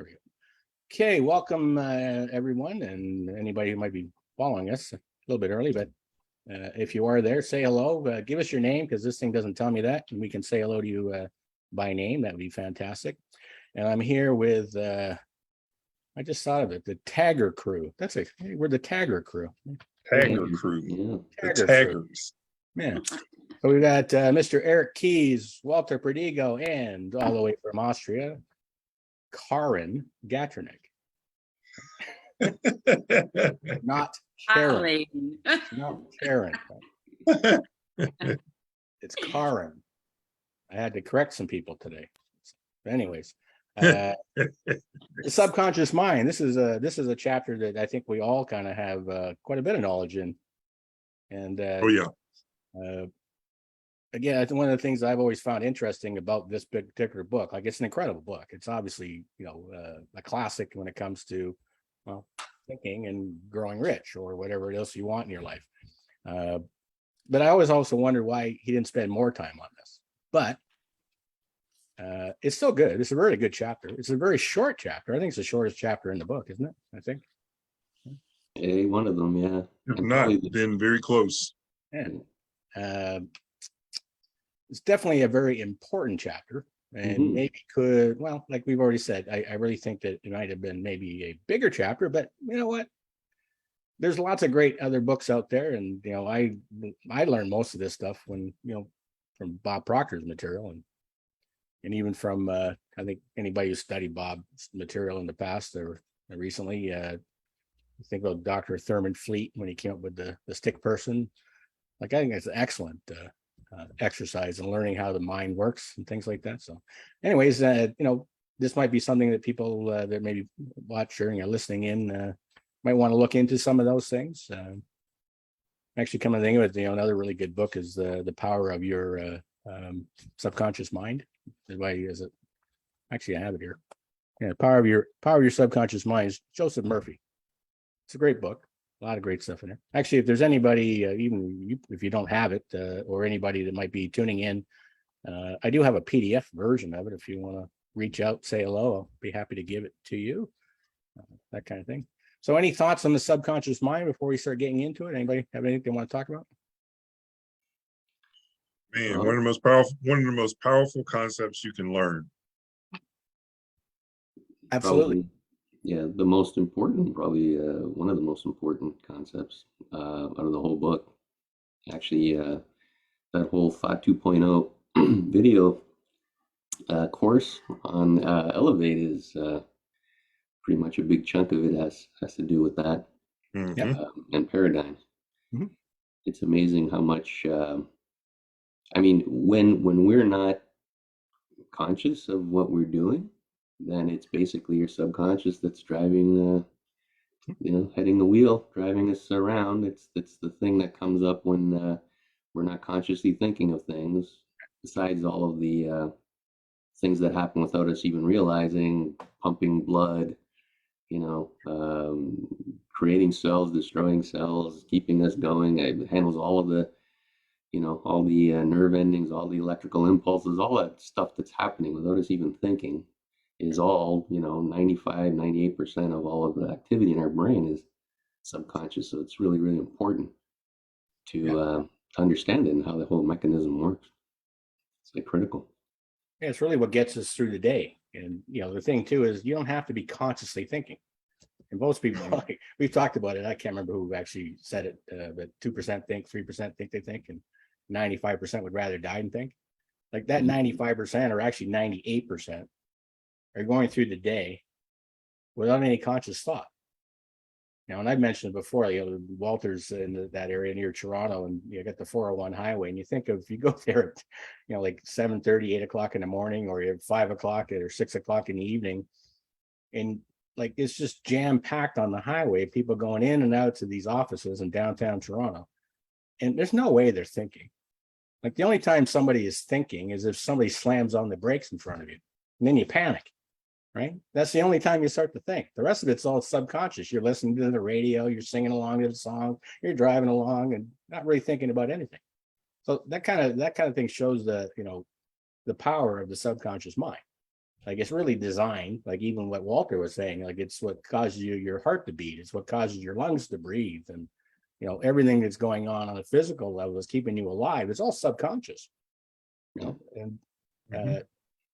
There we go. Okay, welcome everyone and anybody who might be following us a little bit early, but if you are there, say hello. Give us your name because this thing doesn't tell me that, and we can say hello to you by name. That would be fantastic. And I'm here with, I just thought of it, the Tagger crew. We're the Tagger crew. Tagger crew. Yeah. The Taggers. Yeah. So we've got Mr. Eric Keys, Walter Perdigo, and all the way from Austria, Karin Gatrnik. Not Karen. Not Karen. It's Karin. I had to correct some people today. Anyways, the subconscious mind. This is a chapter that I think we all kind of have quite a bit of knowledge in. And again, I think one of the things I've always found interesting about this particular book, like it's an incredible book. It's obviously, a classic when it comes to, thinking and growing rich or whatever else you want in your life. But I always also wondered why he didn't spend more time on this. But it's still good. It's a really good chapter. It's a very short chapter. I think it's the shortest chapter in the book, isn't it? I think. One of them, yeah. If not, then very close. Yeah. It's definitely a very important chapter, and maybe like we've already said, I really think that it might have been maybe a bigger chapter, but you know what? There's lots of great other books out there, and I learned most of this stuff when from Bob Proctor's material, and even from I think anybody who studied Bob's material in the past or recently. Think about Dr. Thurman Fleet when he came up with the stick person. Like I think that's an excellent exercise in learning how the mind works and things like that. So, anyways, this might be something that people that maybe watching or listening in might want to look into some of those things. Actually, coming to think of it, another really good book is the Power of Your Subconscious Mind. Why is it? Actually, I have it here. Yeah, Power of Your Subconscious Mind is Joseph Murphy. It's a great book. A lot of great stuff in there. Actually, if there's anybody, if you don't have it, or anybody that might be tuning in, I do have a PDF version of it. If you want to reach out, say hello, I'll be happy to give it to you. That kind of thing. So any thoughts on the subconscious mind before we start getting into it? Anybody have anything they want to talk about? Man, one of the most powerful concepts you can learn. Absolutely. Probably, yeah, the most important, probably one of the most important concepts out of the whole book. Actually, that whole Thought 2.0 video course on Elevate is pretty much a big chunk of it has to do with that and paradigms. It's amazing how much. When we're not conscious of what we're doing, then it's basically your subconscious that's driving, heading the wheel, driving us around. It's the thing that comes up when we're not consciously thinking of things, besides all of the things that happen without us even realizing, pumping blood, creating cells, destroying cells, keeping us going. It handles all of the all the nerve endings, all the electrical impulses, all that stuff that's happening without us even thinking is all, 95, 98% of all of the activity in our brain is subconscious. So it's really, really important to understand it and how the whole mechanism works. It's like critical. Yeah, it's really what gets us through the day. And, the thing too is you don't have to be consciously thinking. And most people, we've talked about it. I can't remember who actually said it, but 2% think, 3% think they think, and 95% would rather die than think. Like that 95% or actually 98% are going through the day without any conscious thought. And I've mentioned it before, Walter's in that area near Toronto, and you got the 401 highway, and you think of, if you go there at, like 7:30, 8 o'clock in the morning, or you have 5 o'clock or 6 o'clock in the evening, and like it's just jam packed on the highway, people going in and out to these offices in downtown Toronto, and there's no way they're thinking. Like the only time somebody is thinking is if somebody slams on the brakes in front of you, and then you panic. Right? That's the only time you start to think. The rest of it's all subconscious. You're listening to the radio, you're singing along to the song, you're driving along and not really thinking about anything. So that kind of thing shows the power of the subconscious mind. like it's really designed, like even what Walter was saying, like it's what causes your heart to beat, it's what causes your lungs to breathe, and everything that's going on a physical level is keeping you alive. It's all subconscious, and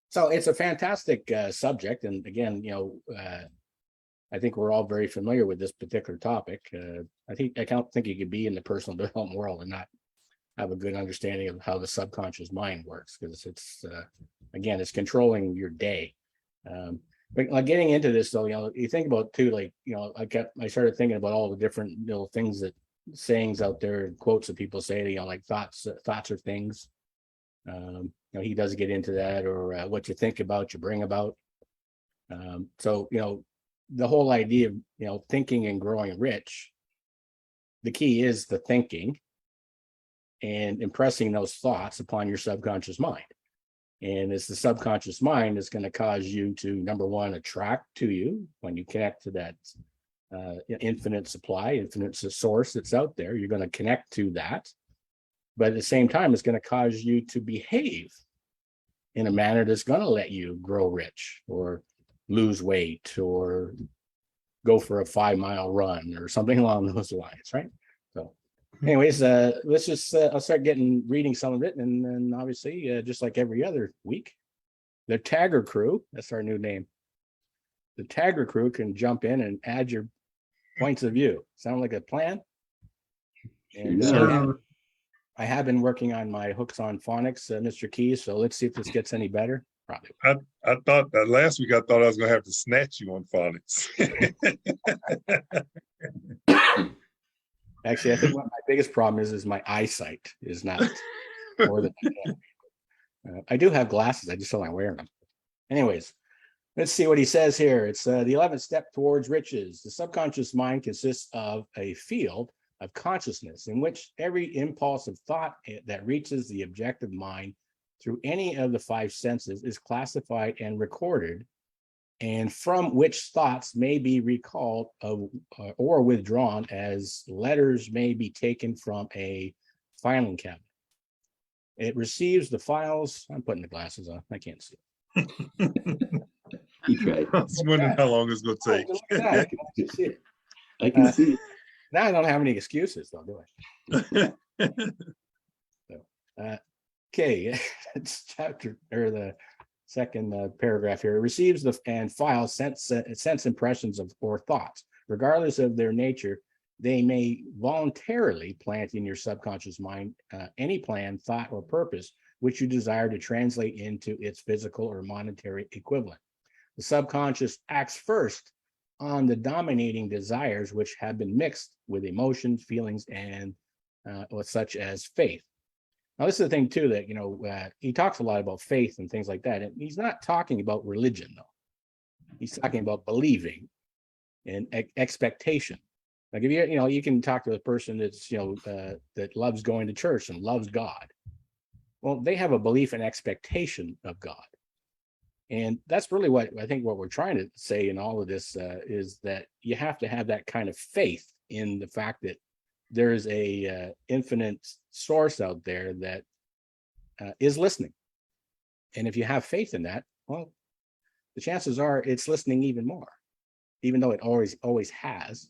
so it's a fantastic subject. And again, I think we're all very familiar with this particular topic. I don't think you could be in the personal development world and not have a good understanding of how the subconscious mind works, because it's again, it's controlling your day. But like getting into this though, you think about too, like, I started thinking about all the different little things, that sayings out there, quotes that people say, like thoughts are things. He does get into that, or what you think about, you bring about. So, the whole idea of, thinking and growing rich, the key is the thinking and impressing those thoughts upon your subconscious mind. And it's the subconscious mind that's going to cause you to, number one, attract to you when you connect to that infinite supply, infinite source that's out there. You're going to connect to that. But at the same time, it's going to cause you to behave in a manner that's going to let you grow rich, or lose weight, or go for a 5-mile run, or something along those lines, right? So anyways, let's just I'll start reading some of it, and then obviously, just like every other week, the Tagger crew, that's our new name, the Tagger crew can jump in and add your points of view. Sound like a plan? And I have been working on my hooks on phonics, Mr. Keys, so let's see if this gets any better. Probably. I thought that last week I thought I was gonna have to snatch you on phonics. Actually, I think what my biggest problem is my eyesight is not more than I do have glasses. I just don't like wearing them. Anyways, let's see what he says here. It's the 11th step towards riches. The subconscious mind consists of a field of consciousness in which every impulse of thought that reaches the objective mind through any of the 5 senses is classified and recorded, and from which thoughts may be recalled or withdrawn as letters may be taken from a filing cabinet. It receives the files. I'm putting the glasses on. I can't see. You tried. I was wondering how long it's gonna take. I can actually see it. I can see it. Now I don't have any excuses, though, do I? So, okay, it's chapter, or the second paragraph here. It receives and files sense impressions of or thoughts, regardless of their nature. They may voluntarily plant in your subconscious mind any plan, thought, or purpose which you desire to translate into its physical or monetary equivalent. The subconscious acts first on the dominating desires which have been mixed with emotions, feelings, and such as faith. Now, this is the thing too, that he talks a lot about faith and things like that, and he's not talking about religion though. He's talking about believing and expectation. Like if you can talk to a person that's that loves going to church and loves God. Well, they have a belief and expectation of God. And that's really what I think what we're trying to say in all of this is that you have to have that kind of faith in the fact that there is a infinite source out there that is listening. And if you have faith in that, well, the chances are it's listening even more, even though it always has.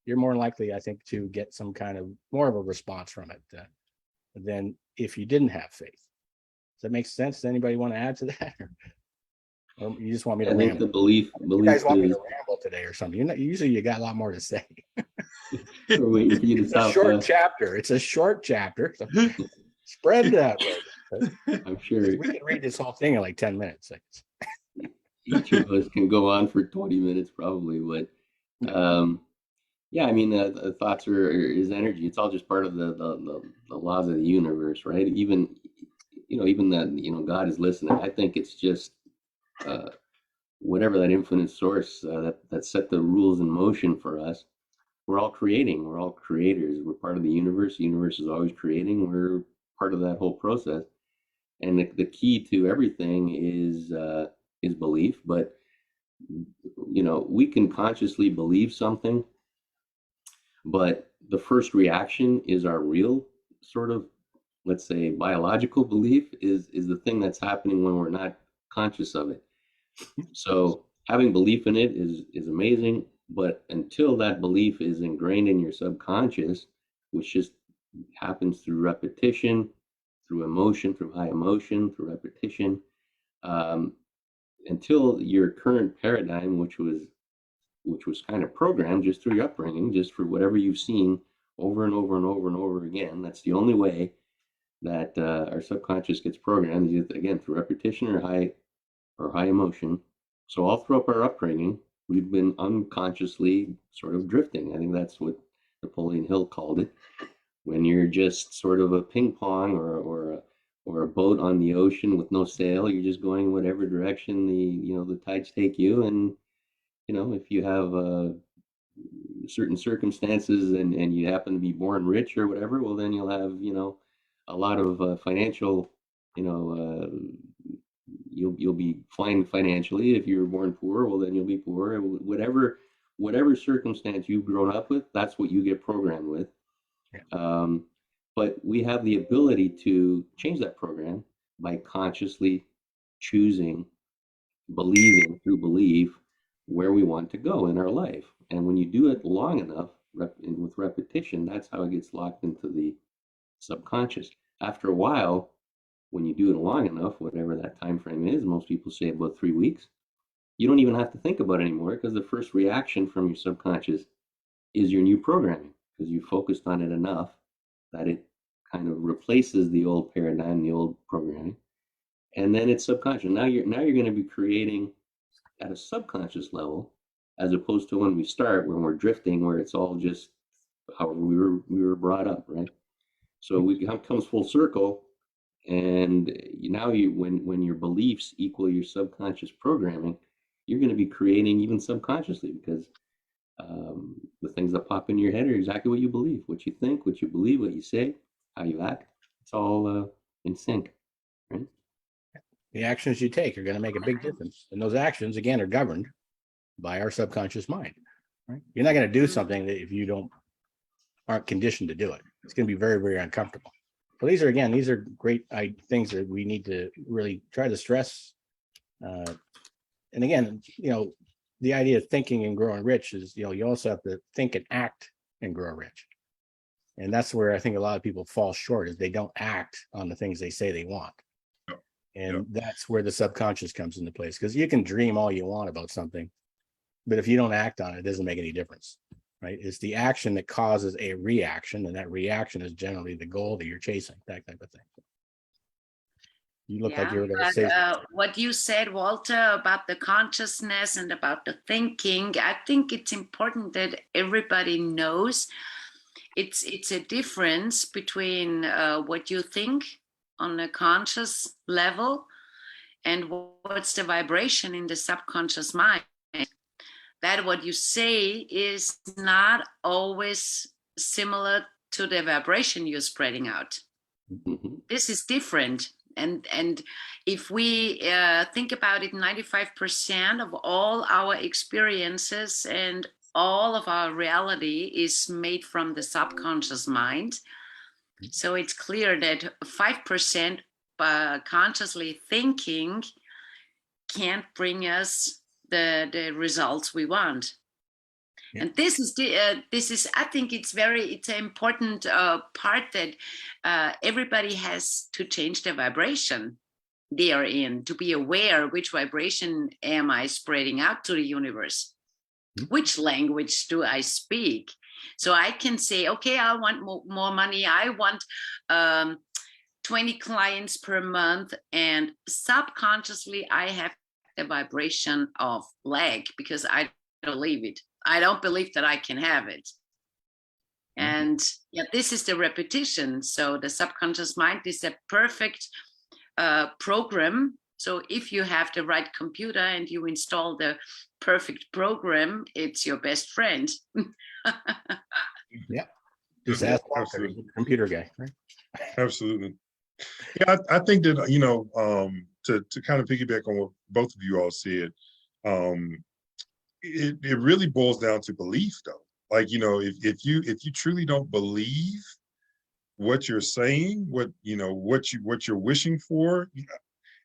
You're more likely, I think, to get some kind of more of a response from it than if you didn't have faith. Does that make sense? Does anybody want to add to that? Or you just want me to ramble? The belief you guys want me to ramble today or something? Usually you got a lot more to say. It's a short chapter. It's a short chapter. So spread that way. I'm sure we can read this whole thing in like 10 minutes. Each of us can go on for 20 minutes probably, but yeah, I mean, the thoughts is energy. It's all just part of the laws of the universe, right? Even that God is listening. I think it's just whatever that infinite source that set the rules in motion for us. We're all creating. We're all creators. We're part of the universe. The universe is always creating. We're part of that whole process. And the key to everything is belief. But we can consciously believe something, but the first reaction is our real sort of, let's say, biological belief is the thing that's happening when we're not conscious of it. So having belief in it is amazing, but until that belief is ingrained in your subconscious, which just happens through repetition, through emotion, through high emotion, through repetition, um, until your current paradigm, which was kind of programmed just through your upbringing, just for whatever you've seen over and over and over and over again. That's the only way that our subconscious gets programmed, is again through repetition or high emotion. So all throughout our upbringing, we've been unconsciously sort of drifting. I think that's what Napoleon Hill called it. When you're just sort of a ping pong or a boat on the ocean with no sail, you're just going whatever direction the tides take you. And if you have certain circumstances and you happen to be born rich or whatever, well, then you'll have a lot of financial, you'll be fine financially. If you're born poor, well, then you'll be poor. Whatever circumstance you've grown up with, that's what you get programmed with. Um, but we have the ability to change that program by consciously choosing, believing through belief where we want to go in our life. And when you do it long enough, with repetition, that's how it gets locked into the subconscious. After a while, when you do it long enough, whatever that time frame is, most people say about 3 weeks, you don't even have to think about it anymore, because the first reaction from your subconscious is your new programming, because you focused on it enough that it kind of replaces the old paradigm, the old programming, and then it's subconscious. Now you're going to be creating at a subconscious level, as opposed to when we start, when we're drifting, where it's all just how we were brought up, right? So it comes full circle, and when your beliefs equal your subconscious programming, you're going to be creating even subconsciously, because the things that pop in your head are exactly what you believe, what you think, what you believe, what you say, how you act. It's all in sync, right? The actions you take are going to make a big difference. And those actions, again, are governed by our subconscious mind. Right? You're not going to do something that if you aren't conditioned to do it. It's going to be very, very uncomfortable. So these are great things that we need to really try to stress. And again, the idea of thinking and growing rich is, you also have to think and act and grow rich. And that's where I think a lot of people fall short, is they don't act on the things they say they want. And that's where the subconscious comes into place, because you can dream all you want about something, but if you don't act on it, it doesn't make any difference, right? It's the action that causes a reaction, and that reaction is generally the goal that you're chasing, that type of thing. You look like you were going to say what you said, Walter, about the consciousness and about the thinking. I think it's important that everybody knows it's a difference between what you think on a conscious level and what's the vibration in the subconscious mind. That what you say is not always similar to the vibration you're spreading out. Mm-hmm. This is different. And if we think about it, 95% of all our experiences and all of our reality is made from the subconscious mind. So it's clear that 5% consciously thinking can't bring us the results we want. Yeah. And this is I think it's an important part that everybody has to change the vibration they are in, to be aware which vibration am I spreading out to the universe. Which language do I speak? So I can say, okay, I want more money. I want 20 clients per month. And subconsciously, I have the vibration of lack, because I don't believe it. I don't believe that I can have it. And this is the repetition. So the subconscious mind is a perfect program. So if you have the right computer and you install the perfect program, it's your best friend. Yeah. Just ask Walter, the computer guy, right? Absolutely. Yeah, I think that, to kind of piggyback on what both of you all said, it really boils down to belief, though. Like, if you truly don't believe what you're saying, what you're wishing for,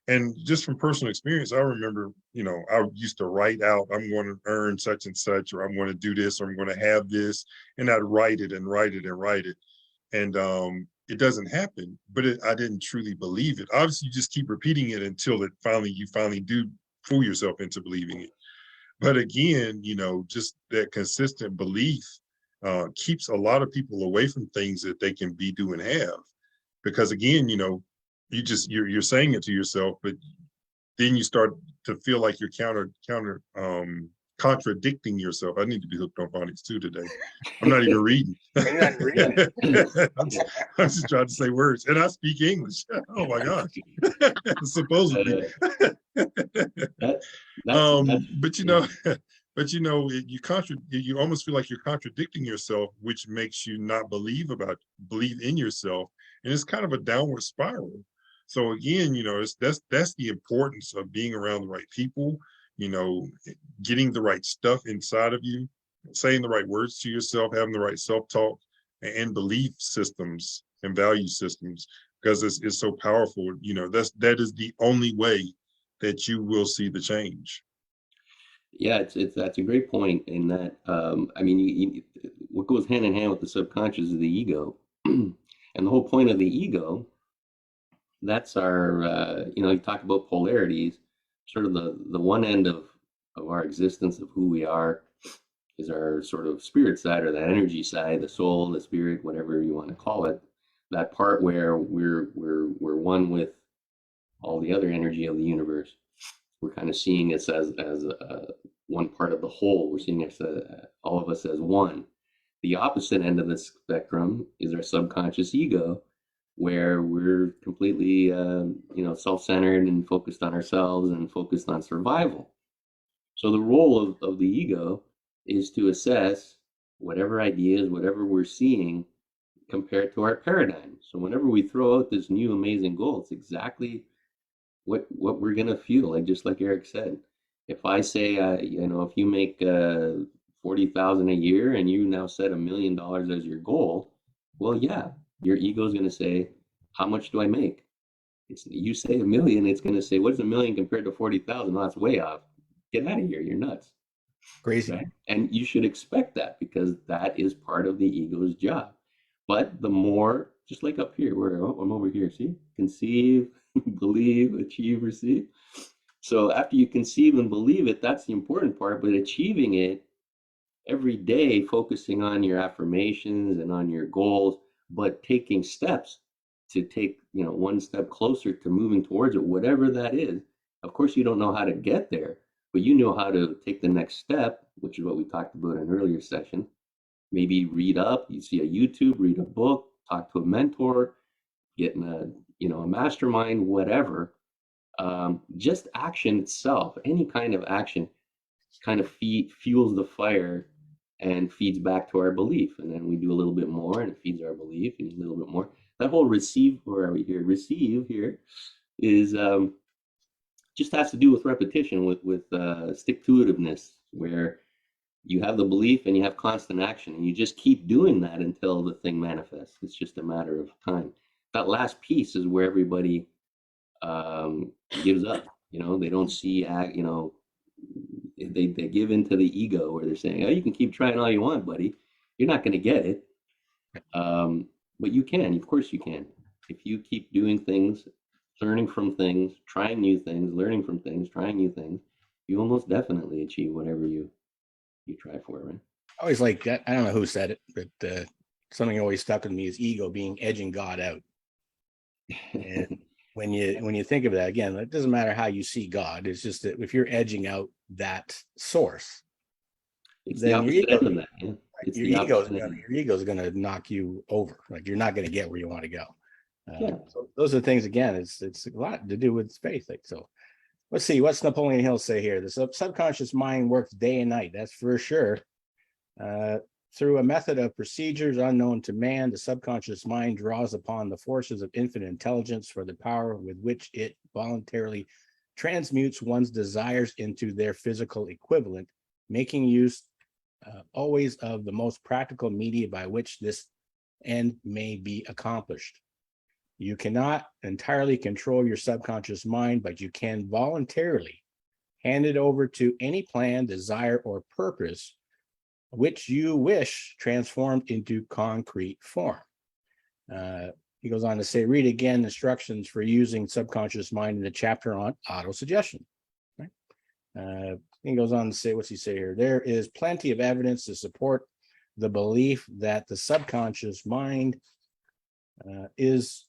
And just from personal experience, I remember, I used to write out, I'm going to earn such and such, or I'm going to do this, or I'm going to have this. And I'd write it and write it and write it. And it doesn't happen, but I didn't truly believe it. Obviously, you just keep repeating it until you finally do fool yourself into believing it. But again, just that consistent belief keeps a lot of people away from things that they can be, do, and have. Because again, you're saying it to yourself, but then you start to feel like you're contradicting yourself. I need to be hooked on phonics too today. I'm not even reading. You're not reading I'm just trying to say words, and I speak English. Oh my gosh, supposedly. That's But you almost feel like you're contradicting yourself, which makes you not believe in yourself, and it's kind of a downward spiral. So again, that's the importance of being around the right people, getting the right stuff inside of you, saying the right words to yourself, having the right self-talk and belief systems and value systems, because it's so powerful. That is the only way that you will see the change. Yeah, that's a great point in that, I mean, what goes hand in hand with the subconscious is the ego. And the whole point of the ego, that's our, you talk about polarities, sort of the one end of our existence of who we are is our sort of spirit side, or that energy side, the soul, the spirit, whatever you want to call it. That part where we're one with all the other energy of the universe. We're kind of seeing us as one part of the whole. We're seeing us, all of us, as one. The opposite end of the spectrum is our subconscious ego, where we're completely, self-centered and focused on ourselves and focused on survival. So the role of the ego is to assess whatever ideas, whatever we're seeing, compared to our paradigm. So whenever we throw out this new amazing goal, it's exactly what we're gonna feel like. Just like Eric said, if I say, if you make 40,000 a year and you now set $1 million as your goal, well, yeah, your ego is gonna say, how much do I make? You say $1 million, it's gonna say, what's $1 million compared to 40,000? No, that's way off. Get out of here, you're nuts. crazy. Right? And you should expect that, because that is part of the ego's job. But the more, just like up here, where I'm over here, see, conceive, believe, achieve, receive. So after you conceive and believe it, that's the important part. But achieving it every day, focusing on your affirmations and on your goals, but taking steps to take, one step closer to moving towards it, whatever that is. Of course, you don't know how to get there, but you know how to take the next step, which is what we talked about in an earlier session. Maybe read up, you see a YouTube, read a book, talk to a mentor, get in a mastermind, whatever. Just action itself, any kind of action, kind of fuels the fire and feeds back to our belief. And then we do a little bit more and it feeds our belief, and a little bit more. That whole receive, where are we here? Receive here is just has to do with repetition, with stick-to-itiveness, where you have the belief and you have constant action, and you just keep doing that until the thing manifests. It's just a matter of time. That last piece is where everybody gives up. They don't see, they give into the ego, where they're saying, oh, you can keep trying all you want, buddy. You're not going to get it. But you can, of course you can. If you keep doing things, learning from things, trying new things, learning from things, trying new things, you will most definitely achieve whatever you try for, right? I always like that. I don't know who said it, but something always stuck with me is ego being edging God out. And when you think of that, again, it doesn't matter how you see God. It's just that if you're edging out that source, it's then the opposite end of that. Yeah. It's your ego is going to knock you over. Like, you're not going to get where you want to go. So those are the things. Again, it's a lot to do with faith. Like, so let's see, what's Napoleon Hill say here? The subconscious mind works day and night. That's for sure. Through a method of procedures unknown to man, the subconscious mind draws upon the forces of infinite intelligence for the power with which it voluntarily transmutes one's desires into their physical equivalent, making use always of the most practical media by which this end may be accomplished. You cannot entirely control your subconscious mind, but you can voluntarily hand it over to any plan, desire, or purpose which you wish transformed into concrete form. He goes on to say, read again instructions for using subconscious mind in the chapter on autosuggestion. Right? He goes on to say, what's he say here? There is plenty of evidence to support the belief that the subconscious mind is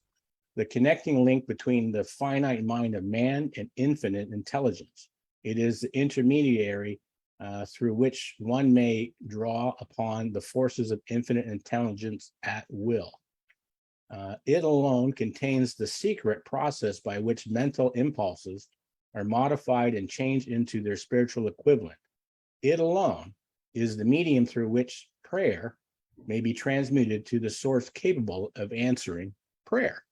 the connecting link between the finite mind of man and infinite intelligence. It is the intermediary through which one may draw upon the forces of infinite intelligence at will. It alone contains the secret process by which mental impulses are modified and changed into their spiritual equivalent. It alone is the medium through which prayer may be transmuted to the source capable of answering prayer.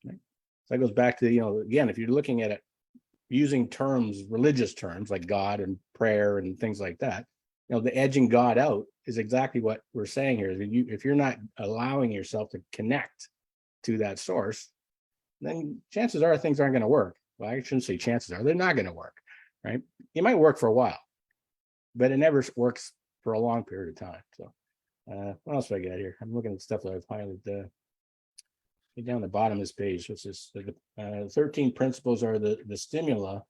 Right? So that goes back to, again, if you're looking at it using terms, religious terms like God and prayer and things like that, the edging God out is exactly what we're saying here. If you're not allowing yourself to connect to that source, then chances are things aren't going to work. Well, I shouldn't say chances are, they're not going to work, right? It might work for a while, but it never works for a long period of time. So what else do I got here? I'm looking at stuff that I've highlighted down the bottom of this page. What's this? 13 principles are the stimuli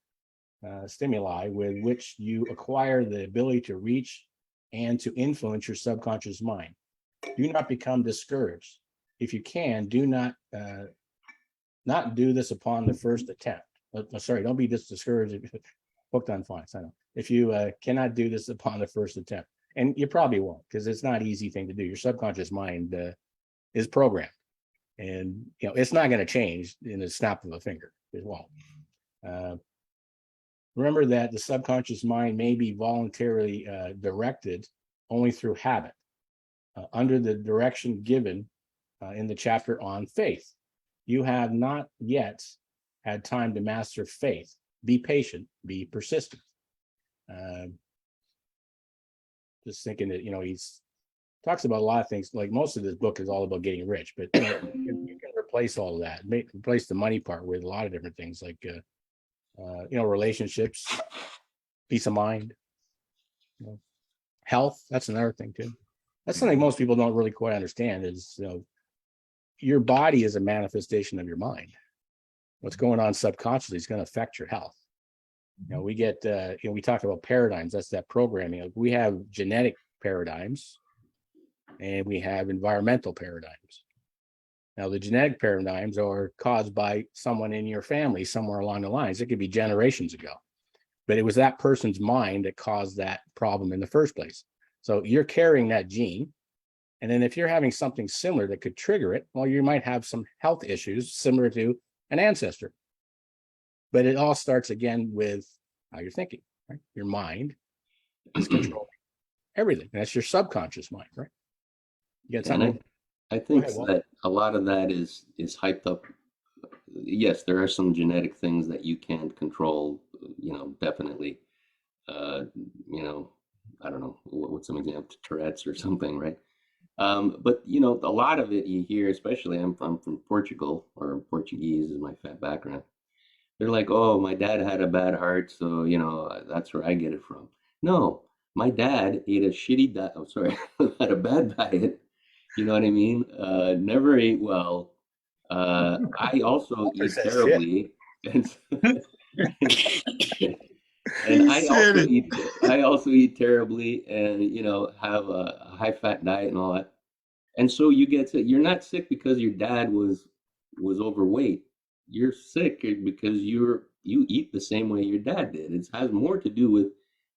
with which you acquire the ability to reach and to influence your subconscious mind. Do not become discouraged. If you can, do not do this upon the first attempt. Sorry, don't be discouraged if you're hooked on phonics. I know. If you cannot do this upon the first attempt, and you probably won't, because it's not an easy thing to do. Your subconscious mind is programmed, and it's not going to change in a snap of a finger. It won't. Remember that the subconscious mind may be voluntarily directed only through habit, under the direction given in the chapter on faith. You have not yet had time to master faith. Be patient, be persistent. Just thinking that, he's talks about a lot of things. Like most of this book is all about getting rich, but you can replace all of that, replace the money part with a lot of different things like, relationships, peace of mind, health. That's another thing too. That's something most people don't really quite understand is, your body is a manifestation of your mind. What's going on subconsciously is going to affect your health. We get, we talk about paradigms. That's that programming. We have genetic paradigms and we have environmental paradigms. Now, the genetic paradigms are caused by someone in your family somewhere along the lines. It could be generations ago, but it was that person's mind that caused that problem in the first place. So you're carrying that gene. And then if you're having something similar that could trigger it, well, you might have some health issues similar to an ancestor. But it all starts again with how you're thinking, right? Your mind is controlling everything. And that's your subconscious mind, right? You got something? I think that a lot of that is hyped up. Yes, there are some genetic things that you can't control, definitely. I don't know, what's some example, Tourette's or something, right? But a lot of it you hear, especially I'm from Portugal, or Portuguese is my background. They're like, oh, my dad had a bad heart, so that's where I get it from. No, my dad ate a shitty diet. Oh, sorry, had a bad diet. You know what I mean? Never ate well. I also eat terribly, and I also eat terribly, and have a high fat diet and all that. And so you get sick. You're not sick because your dad was overweight. You're sick because you eat the same way your dad did. It has more to do with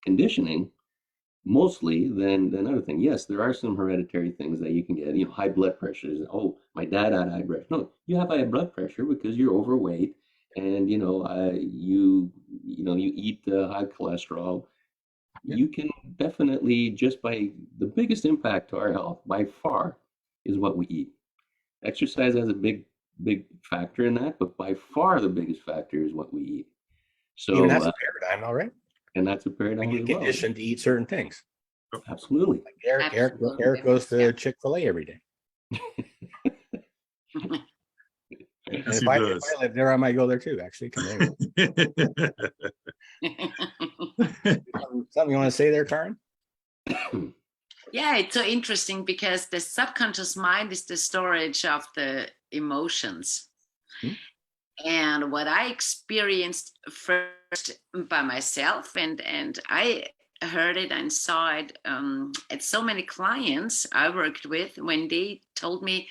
conditioning mostly than other things. Yes, there are some hereditary things that you can get. High blood pressure. Oh, my dad had high blood pressure. No, you have high blood pressure because you're overweight, and you eat high cholesterol. Yeah. You can definitely, just by the biggest impact to our health by far is what we eat. Exercise has a big factor in that, but by far the biggest factor is what we eat. So even that's a paradigm, all right. And that's a paradigm. You get conditioned to eat certain things. Absolutely. Like Eric goes to Chick-fil-A every day. And Yes, if he I does. live there, I might go there too. Actually, come there. Something you want to say there, Karen? Yeah, it's so interesting because the subconscious mind is the storage of the emotions. Hmm. And what I experienced first by myself, and I heard it and saw it at so many clients I worked with when they told me,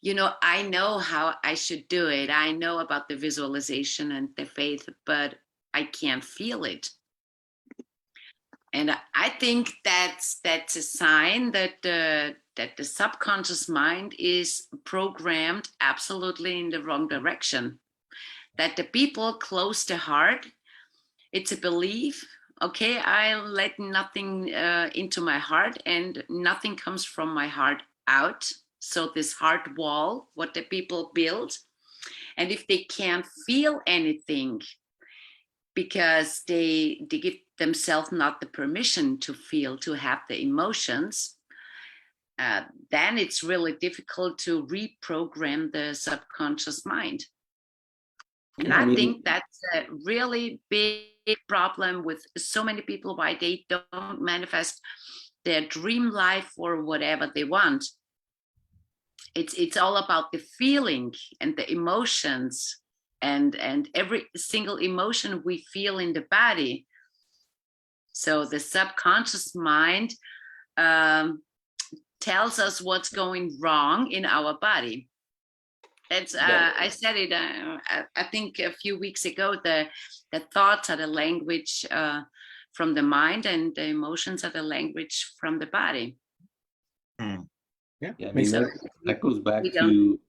I know how I should do it. I know about the visualization and the faith, but I can't feel it. And I think that's a sign that the subconscious mind is programmed absolutely in the wrong direction. That the people close to heart, it's a belief. Okay, I let nothing into my heart, and nothing comes from my heart out. So this heart wall, what the people build, and if they can't feel anything, because they give themselves not the permission to feel, to have the emotions, then it's really difficult to reprogram the subconscious mind. And Yeah, I I mean, think that's a really big problem with so many people, why they don't manifest their dream life or whatever they want. It's all about the feeling and the emotions, and every single emotion we feel in the body. So the subconscious mind tells us what's going wrong in our body. It's yeah, I said it. I think a few weeks ago. The thoughts are the language from the mind, and the emotions are the language from the body. Hmm. Yeah, yeah. I makes mean, sense. that goes back We don't. to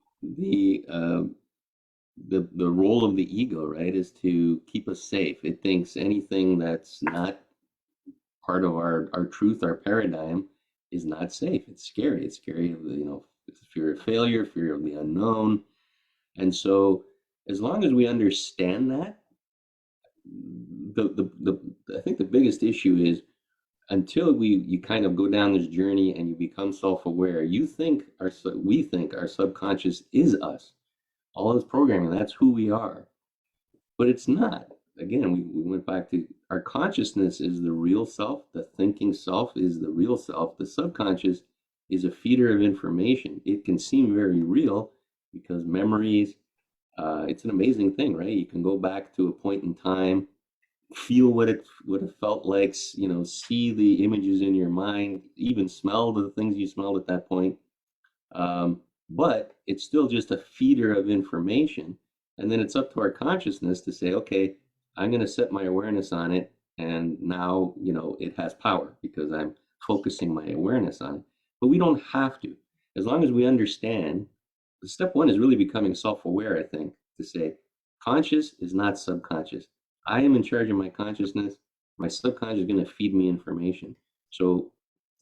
the role of the ego, right? Is to keep us safe. It thinks anything that's not part of our truth, our paradigm, is not safe. It's scary. It's scary of it's fear of failure, fear of the unknown. And so as long as we understand that, I think the biggest issue is until you kind of go down this journey and you become self-aware, we think our subconscious is us. All this programming, that's who we are. But it's not. Again, we went back to our consciousness is the real self, the thinking self is the real self. The subconscious is a feeder of information. It can seem very real because memories, it's an amazing thing, right? You can go back to a point in time, feel what it felt like, see the images in your mind, even smell the things you smelled at that point. But it's still just a feeder of information. And then it's up to our consciousness to say, okay, I'm going to set my awareness on it. And now, it has power because I'm focusing my awareness on it. But we don't have to. As long as we understand, step one is really becoming self aware, I think, to say, conscious is not subconscious. I am in charge of my consciousness. My subconscious is going to feed me information. So,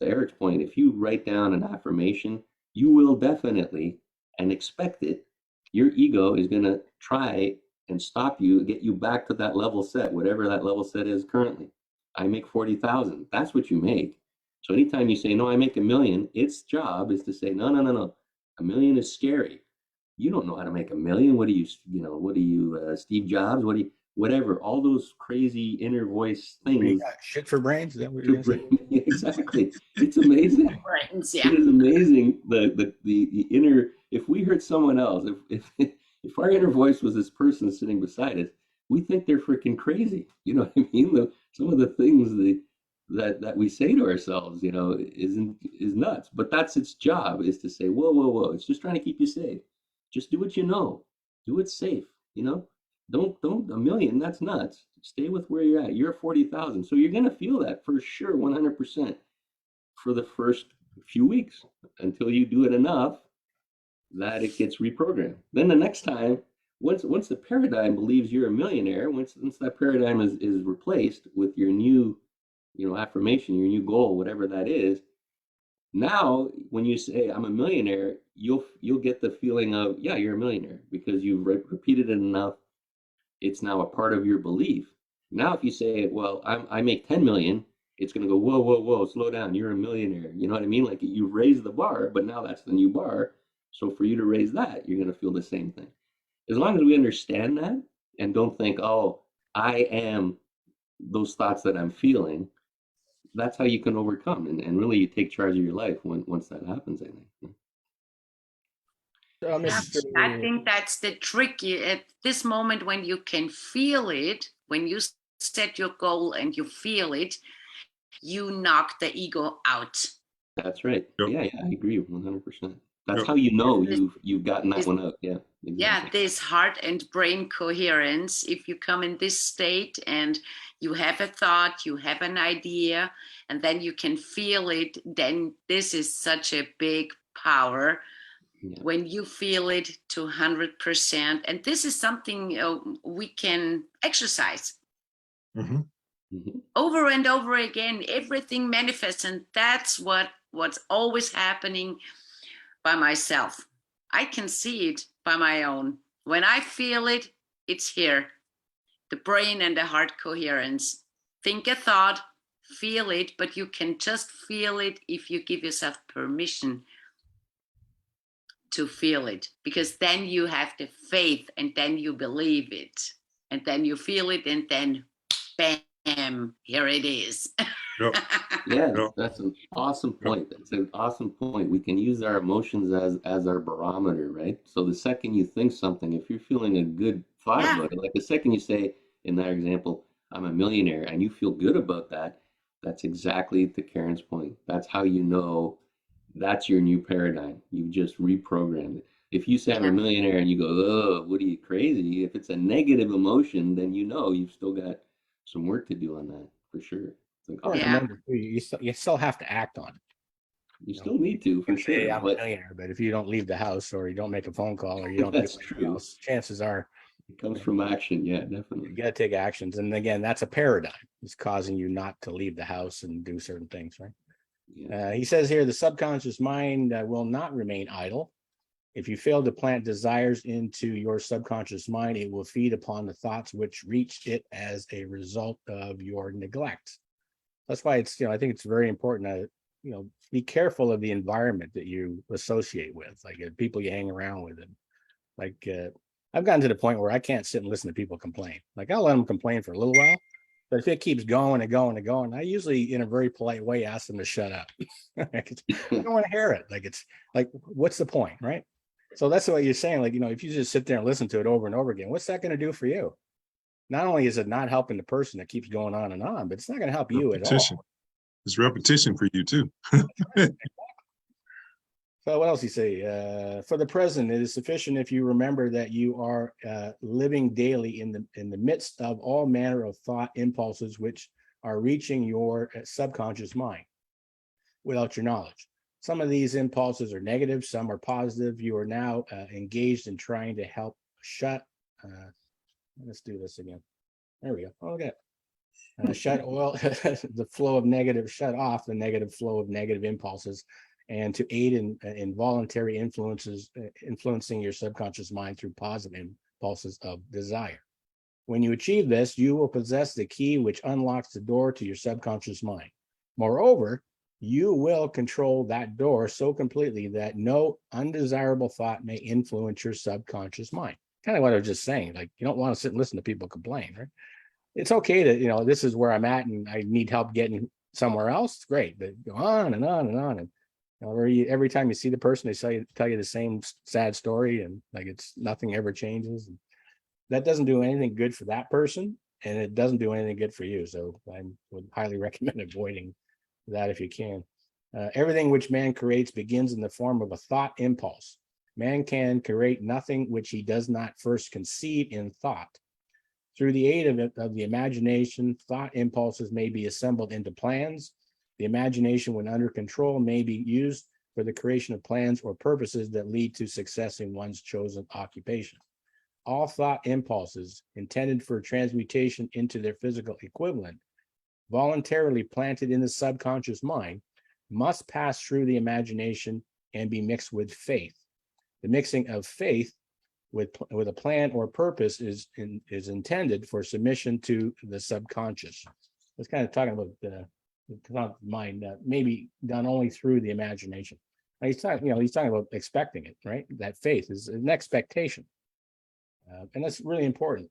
to Eric's point, if you write down an affirmation, you will definitely and expect it. Your ego is going to try and stop you, get you back to that level set, whatever that level set is currently. I make 40,000. That's what you make. So anytime you say, no, I make $1 million, its job is to say, no, no, no, no. $1 million is scary. You don't know how to make $1 million. What are you, Steve Jobs? Whatever, all those crazy inner voice things. Shit for brains. Is that what you're gonna say? Exactly. It's amazing. Brains, It yeah. is amazing the inner. If we heard someone else, if our inner voice was this person sitting beside us, we think they're freaking crazy. You know what I mean? Some of the things that we say to ourselves, is nuts. But that's its job, is to say, whoa, whoa, whoa. It's just trying to keep you safe. Just do what you know. Do it safe. Don't $1 million. That's nuts. Stay with where you're at. You're 40,000, so you're gonna feel that for sure, 100%, for the first few weeks until you do it enough that it gets reprogrammed. Then the next time, once the paradigm believes you're a millionaire, once that paradigm is replaced with your new, affirmation, your new goal, whatever that is, now when you say I'm a millionaire, you'll get the feeling of, yeah, you're a millionaire because you've repeated it enough. It's now a part of your belief. Now if you say, well, I make 10 million, it's going to go, whoa, whoa, whoa, slow down, you're a millionaire. You know what I mean? Like, you've raised the bar, but now that's the new bar. So for you to raise that, you're going to feel the same thing. as long as we understand that and don't think, oh, I am those thoughts that I'm feeling, that's how you can overcome and really you take charge of your life once that happens, I think. So, Yeah, Mr. I think that's the tricky at this moment when you can feel it, when you set your goal and you feel it, you knock the ego out. That's right. Yep. Yeah, I agree 100%. That's Yep. how you know This you've gotten that is, one out. Yeah, yeah, exactly. this heart and brain coherence. If you come in this state and you have a thought, you have an idea, and then you can feel it, then this is such a big power Yeah. when you feel it to 100%. And this is something we can exercise Mhm. over and over again. Everything manifests, and that's what's always happening by myself. I can see it by my own. When I feel it, it's here. The brain and the heart coherence. Think a thought, feel it, but you can just feel it if you give yourself permission to feel it, because then you have the faith and then you believe it and then you feel it and then bam, here it is. Yep. Yeah, Yep. that's an awesome Yep. point. That's an awesome point. We can use our emotions as our barometer, right? So the second you think something, if you're feeling a good thought Yeah, about it, like the second you say in that example, I'm a millionaire, and you feel good about that, that's exactly to Karen's point. That's how you know that's your new paradigm. You just reprogrammed it. If you say I'm a yeah, millionaire and you go, oh, what are you crazy? If it's a negative emotion, then you know you've still got some work to do on that for sure. It's like, Important okay, yeah, remember, too, you still have to act on it. you You know, still need to you for can say sure, I'm a but millionaire, but if you don't leave the house or you don't make a phone call or you don't do that's anything true. else, chances are It comes you from action. Yeah, you definitely. got to take actions. And again, that's a paradigm. It's causing you not to leave the house and do certain things, right? Yeah. He says here the subconscious mind will not remain idle. If you fail to plant desires into your subconscious mind, it will feed upon the thoughts which reach it as a result of your neglect. That's why it's, I think it's very important to, be careful of the environment that you associate with, like people you hang around with. And like, I've gotten to the point where I can't sit and listen to people complain. Like I'll let them complain for a little while, but if it keeps going and going and going, I usually, in a very polite way, ask them to shut up. I don't want to hear it. Like it's like, what's the point, right? So that's what you're saying. Like, if you just sit there and listen to it over and over again, what's that going to do for you? Not only is it not helping the person that keeps going on and on, but it's not going to help you at Repetition. all. It's repetition for you too. So what else you say? For the present, it is sufficient if you remember that you are living daily in the midst of all manner of thought impulses which are reaching your subconscious mind without your knowledge. Some of these impulses are negative, some are positive. You are now engaged in trying to help shut. Let's do this again. There we go. Oh, look at it. Shut the flow of negative, shut off the negative flow of negative impulses, and to aid in voluntary influencing your subconscious mind through positive impulses of desire. When you achieve this, you will possess the key which unlocks the door to your subconscious mind. Moreover, you will control that door so completely that no undesirable thought may influence your subconscious mind. Kind of what I was just saying. Like, you don't want to sit and listen to people complain, right? It's okay to, this is where I'm at and I need help getting somewhere else. Great, but go on and on and on. And every time you see the person, they tell you the same sad story, and like it's nothing ever changes. And that doesn't do anything good for that person, and it doesn't do anything good for you. So I would highly recommend avoiding that if you can. Everything which man creates begins in the form of a thought impulse. Man can create nothing which he does not first conceive in thought. Through the aid of the imagination, thought impulses may be assembled into plans. The imagination, when under control, may be used for the creation of plans or purposes that lead to success in one's chosen occupation. All thought impulses intended for transmutation into their physical equivalent, voluntarily planted in the subconscious mind, must pass through the imagination and be mixed with faith. The mixing of faith with a plan or purpose is intended for submission to the subconscious. It's kind of talking about the mind, maybe done only through the imagination. He's talking about expecting it, right? That faith is an expectation. And that's really important.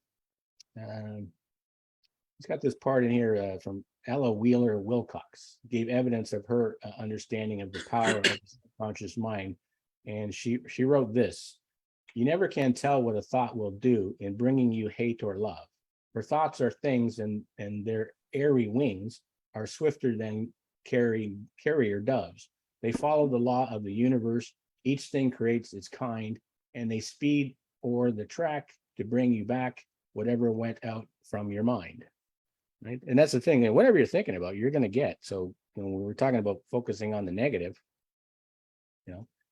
It's got this part in here from Ella Wheeler Wilcox, gave evidence of her understanding of the power of the subconscious mind. And she wrote this: you never can tell what a thought will do in bringing you hate or love. For thoughts are things, and their airy wings are swifter than carrier doves. They follow the law of the universe. Each thing creates its kind, and they speed o'er the track to bring you back whatever went out from your mind. Right. And that's the thing. And whatever you're thinking about, you're going to get. So, when we're talking about focusing on the negative,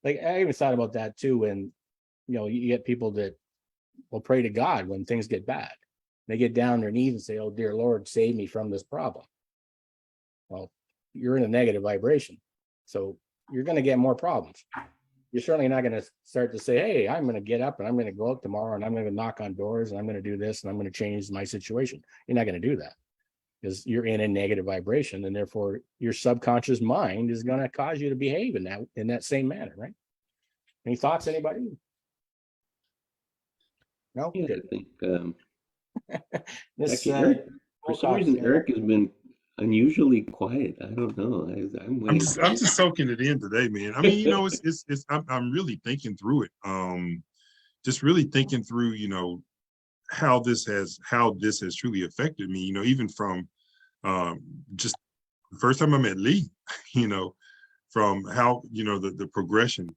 like I even thought about that too. When, you get people that will pray to God when things get bad. They get down on their knees and say, "Oh, dear Lord, save me from this problem." Well, you're in a negative vibration. So you're going to get more problems. You're certainly not going to start to say, "Hey, I'm going to get up and I'm going to go out tomorrow and I'm going to knock on doors and I'm going to do this and I'm going to change my situation." You're not going to do that, because you're in a negative vibration, and therefore your subconscious mind is going to cause you to behave in that same manner, right? Any thoughts, anybody? No? Yeah, I think This actually Eric, for some reason, Eric has been unusually quiet. I don't know. I'm I'm waiting. just soaking it in today, man. I mean, it's I'm really thinking through it. Just really thinking through, how this has truly affected me. Even from just the first time I met Lee, from how the progression.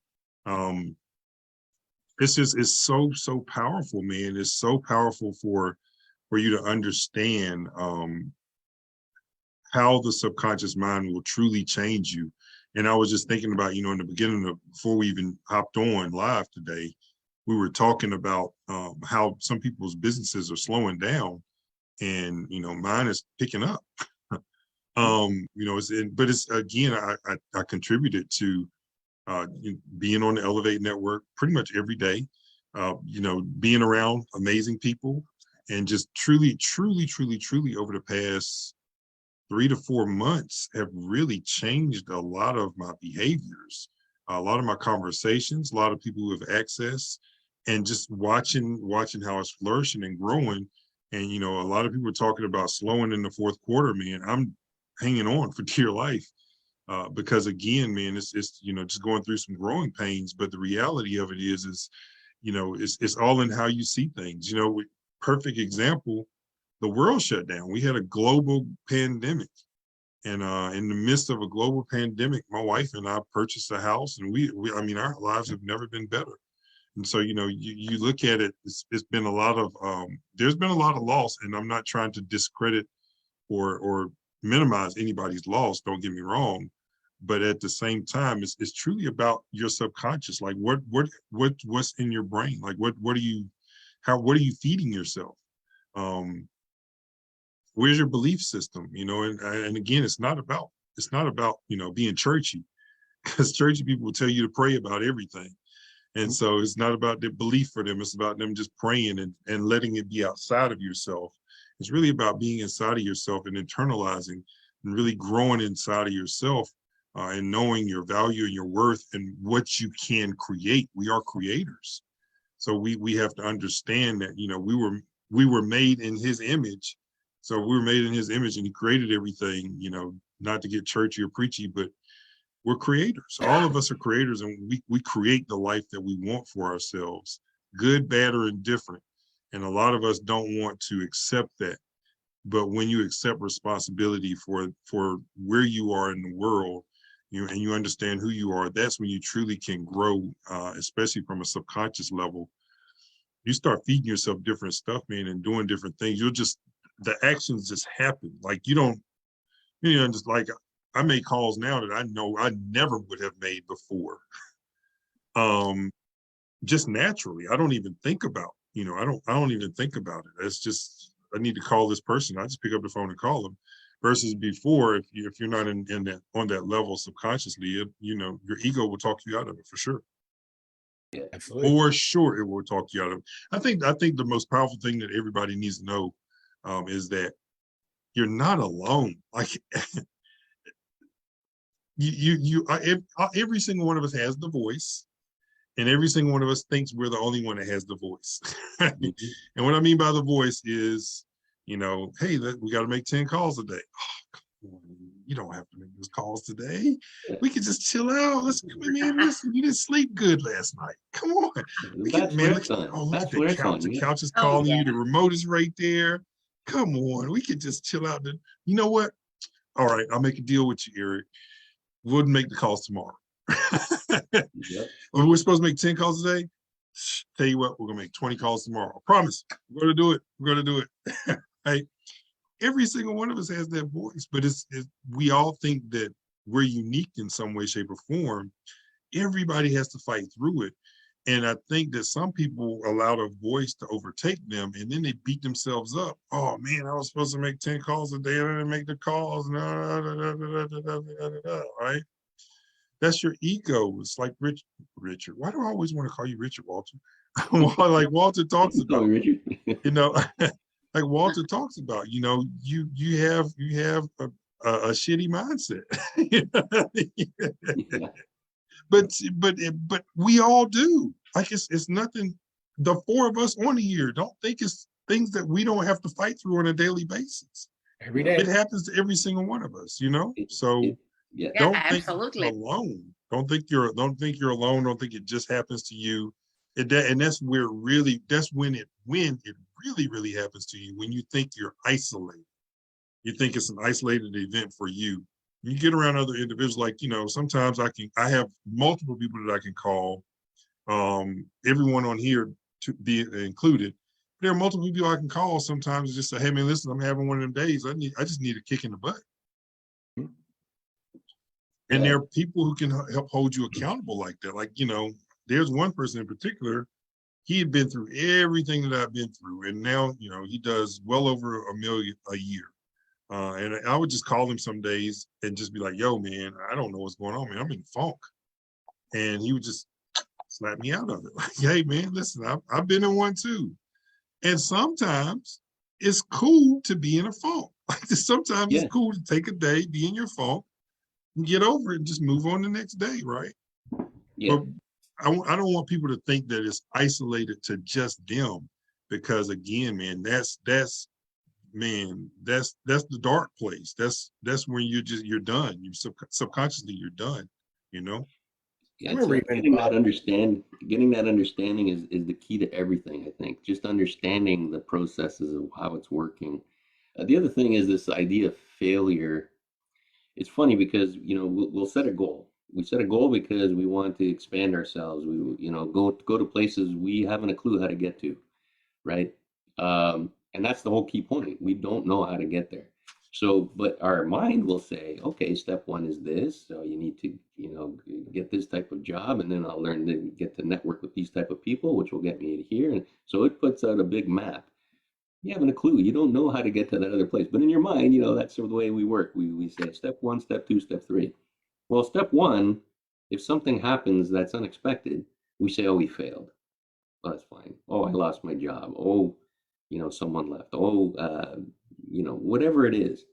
It's so powerful, man. It's so powerful for you to understand how the subconscious mind will truly change you. And I was just thinking about, in the beginning before we even hopped on live today, we were talking about how some people's businesses are slowing down, and mine is picking up. But it's again, I contributed to being on the Elevate Network pretty much every day. Being around amazing people, and just truly over the past 3 to 4 months have really changed a lot of my behaviors, a lot of my conversations, a lot of people who have access, and just watching how it's flourishing and growing. And a lot of people are talking about slowing in the fourth quarter, man. I'm hanging on for dear life, because again, man, it's just going through some growing pains. But the reality of it is it's all in how you see things. Perfect example, the world shut down. We had a global pandemic, and in the midst of a global pandemic, my wife and I purchased a house, and I mean, our lives have never been better. And so, you look at it, it's been a lot of, there's been a lot of loss, and I'm not trying to discredit or minimize anybody's loss, don't get me wrong. But at the same time, it's truly about your subconscious. Like what's in your brain? Like what are you feeding yourself? Where's your belief system? And again, it's not about being churchy, because churchy people will tell you to pray about everything. And so it's not about the belief for them. It's about them just praying and letting it be outside of yourself. It's really about being inside of yourself and internalizing and really growing inside of yourself, and knowing your value and your worth and what you can create. We are creators. So we have to understand that, we were made in his image. So we were made in his image, and he created everything, not to get churchy or preachy, but we're creators. All of us are creators, and we create the life that we want for ourselves, good, bad, or indifferent. And a lot of us don't want to accept that. But when you accept responsibility for where you are in the world, and you understand who you are, that's when you truly can grow, especially from a subconscious level. You start feeding yourself different stuff, man, and doing different things. The actions just happen. Like just like I make calls now that I know I never would have made before. Just naturally. I don't even think about, I don't even think about it. It's just, I need to call this person. I just pick up the phone and call them. Versus before, if you're not in that on that level subconsciously, your ego will talk you out of it for sure. Yeah, absolutely. For sure, it will talk you out of it. I think the most powerful thing that everybody needs to know is that you're not alone. Like every single one of us has the voice, And every single one of us thinks we're the only one that has the voice. Mhm. And what I mean by the voice is, hey, we got to make 10 calls a day. Oh, come on, you don't have to make those calls today. Yeah. We can just chill out. Man, listen, you didn't sleep good last night. Come on. That's where it's Look on. at That's the where it's couch. on. The Yeah. couch is Oh, calling yeah. you. The remote is right there. Come on. We could just chill out. You know what? All right, I'll make a deal with you, Eric. We'll make the calls tomorrow. Yep. We're supposed to make 10 calls a day. Tell you what, we're gonna make 20 calls tomorrow. I promise. We're gonna do it. We're gonna do it. Hey, every single one of us has that voice, but we all think that we're unique in some way, shape, or form. Everybody has to fight through it. And I think that some people allow the voice to overtake them, and then they beat themselves up. Oh man, I was supposed to make 10 calls a day. I didn't make the calls. Right? That's your ego. It's like Richard. Why do I always want to call you Richard, Walter? Like Walter talks Call about, me Richard. like Walter talks about, you have a shitty mindset. Yeah. But we all do. Like it's nothing. The four of us on here don't think it's things that we don't have to fight through on a daily basis. Every It day. happens to every single one of us, So Yeah. Yeah, don't think you're absolutely. alone. Don't think you're alone. Don't think it just happens to you. And that's where that's when it really happens to you, when you think you're isolated. You think it's an isolated event for you. You get around other individuals, like, sometimes I have multiple people that I can call, everyone on here to be included. There are multiple people I can call sometimes and just say, hey man, listen, I'm having one of them days. I just need a kick in the butt. And there are people who can help hold you accountable like that. Like, there's one person in particular, he had been through everything that I've been through. And now, he does well over $1 million a year. And I would just call him some days and just be like, yo, man, I don't know what's going on, man. I'm in funk. And he would just slap me out of it. Like, hey, man, listen, I've been in one too. And sometimes it's cool to be in a funk. Like, sometimes it's cool to take a day, be in your funk, and get over it and just move on the next day, right? Yeah. But I don't want people to think that it's isolated to just them, because again, man, that's the dark place. That's when you're done. You subconsciously you're done. Yeah, I remember getting that understanding is the key to everything, I think. Just understanding the processes of how it's working. The other thing is this idea of failure. It's funny because, we'll set a goal. We set a goal because we want to expand ourselves. We, go to places we haven't a clue how to get to, right? And that's the whole key point. We don't know how to get there. So, but our mind will say, okay, step one is this. So you need to, get this type of job, and then I'll learn to get to network with these type of people, which will get me to here. And so it puts out a big map. You haven't a clue. You don't know how to get to that other place. But in your mind, that's sort of the way we work. We say step one, step two, step three. Well, step one, if something happens that's unexpected, we say, oh, we failed. Oh, that's fine. Oh, I lost my job. Oh, someone left. Oh, whatever it is.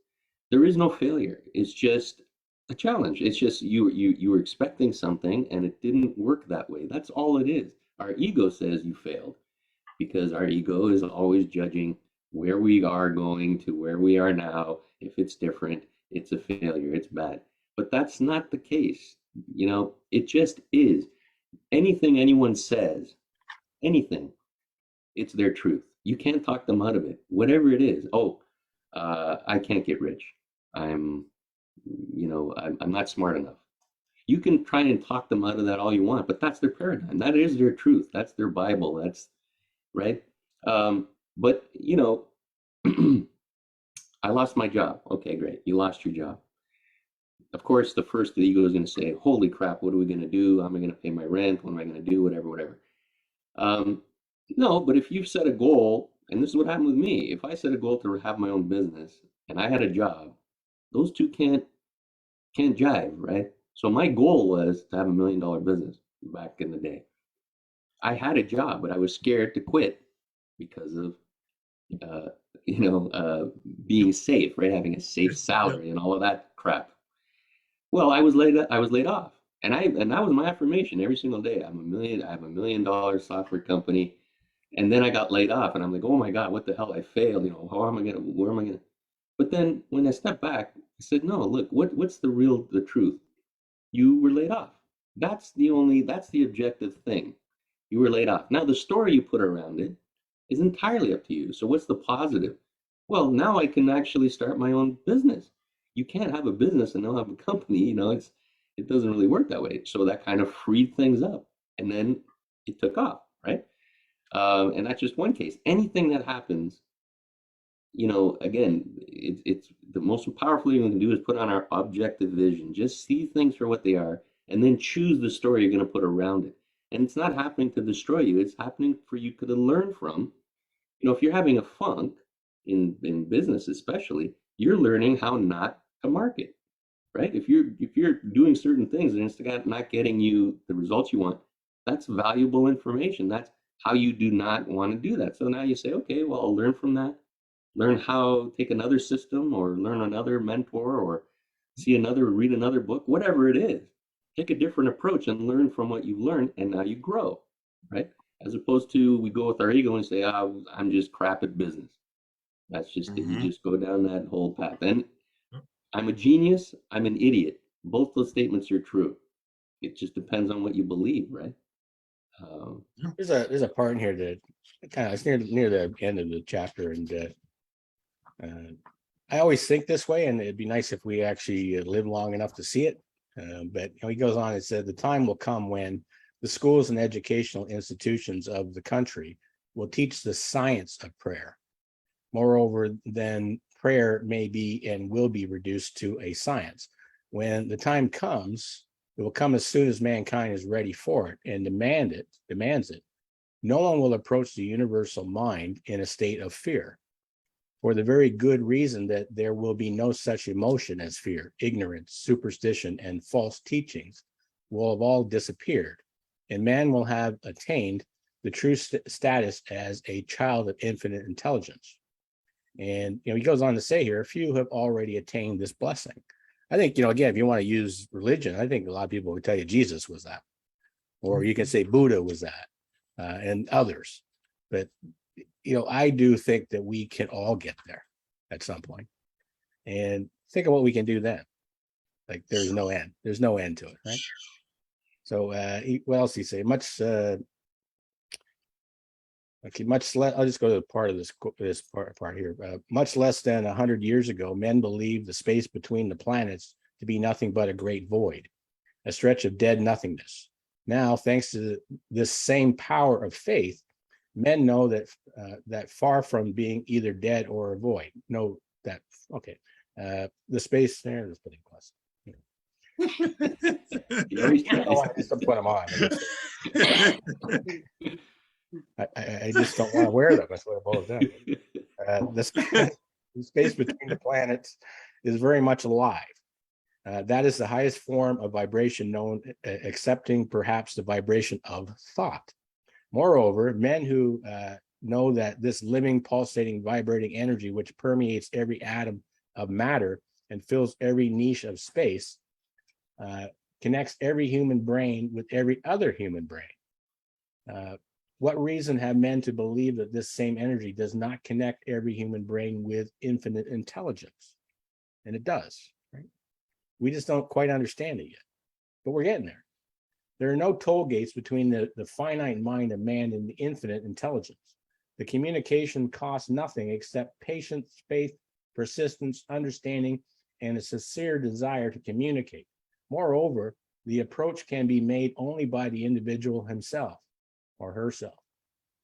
There is no failure. It's just a challenge. It's just you were expecting something and it didn't work that way. That's all it is. Our ego says you failed, because our ego is always judging where we are going to where we are now. If it's different, it's a failure, it's bad. But that's not the case. It just is. Anything anyone says, anything, it's their truth. You can't talk them out of it, whatever it is. Oh, I can't get rich. I'm not smart enough. You can try and talk them out of that all you want, but that's their paradigm. That is their truth. That's their Bible. That's right. But I lost my job. Okay, great. You lost your job. Of course, the ego is going to say, holy crap, what are we going to do? How am I going to pay my rent? What am I going to do? Whatever. No, but if you've set a goal, and this is what happened with me, if I set a goal to have my own business and I had a job, those two can't jive, right? So my goal was to have $1 million business back in the day. I had a job, but I was scared to quit because of being safe, right? Having a safe salary and all of that crap. Well, I was laid off, And that was my affirmation every single day. I have $1 million software company. And then I got laid off and I'm like, oh my God, what the hell? I failed. Where am I gonna? But then when I stepped back, I said, no, look, what's the truth? You were laid off. That's the objective thing. You were laid off. Now the story you put around it is entirely up to you. So what's the positive? Well, now I can actually start my own business. You can't have a business and not have a company, it doesn't really work that way. So that kind of freed things up. And then it took off, right? And that's just one case. Anything that happens, again, it's the most powerful thing we can do is put on our objective vision. Just see things for what they are, and then choose the story you're going to put around it. And it's not happening to destroy you; it's happening for you to learn from. If you're having a funk in business, especially, you're learning how not to market, right? If you're doing certain things and it's not getting you the results you want, that's valuable information. That's how you do not want to do that. So now you say, okay, well, I'll learn from that, learn how take another system or learn another mentor or read another book, whatever it is. Take a different approach and learn from what you've learned, and now you grow, right? As opposed to we go with our ego and say, I'm just crap at business. That's just it. You just go down that whole path. And I'm a genius, I'm an idiot. Both those statements are true. It just depends on what you believe, right? There's a part in here that kind of it's near the end of the chapter, and I always think this way, and it'd be nice if we actually live long enough to see it. But he goes on and said, the time will come when the schools and educational institutions of the country will teach the science of prayer. Moreover, then prayer may be and will be reduced to a science. When the time comes, it will come as soon as mankind is ready for it and demands it. No one will approach the universal mind in a state of fear, for the very good reason that there will be no such emotion as fear. Ignorance, superstition, and false teachings will have all disappeared, and man will have attained the true status as a child of infinite intelligence. And he goes on to say here, a few have already attained this blessing. I think, again, if you want to use religion, I think a lot of people would tell you Jesus was that, or you can say Buddha was that, and others. But I do think that we can all get there at some point. And think of what we can do then. Like there's no end. There's no end to it, right? So what else do you say? Much less. I'll just go to the part of this part here. Much less than 100 years ago, men believed the space between the planets to be nothing but a great void, a stretch of dead nothingness. Now, thanks to this same power of faith, men know that far from being either dead or a void. Know that the space there. Let's put in plus. I just don't put them on. I just don't want to wear them. That's what it boils down to. The space between the planets is very much alive. That is the highest form of vibration known, excepting perhaps the vibration of thought. Moreover, men who know that this living, pulsating, vibrating energy, which permeates every atom of matter and fills every niche of space, connects every human brain with every other human brain. What reason have men to believe that this same energy does not connect every human brain with infinite intelligence? And it does, right? We just don't quite understand it yet, but we're getting there. There are no toll gates between the finite mind of man and the infinite intelligence. The communication costs nothing except patience, faith, persistence, understanding, and a sincere desire to communicate. Moreover, the approach can be made only by the individual himself or herself.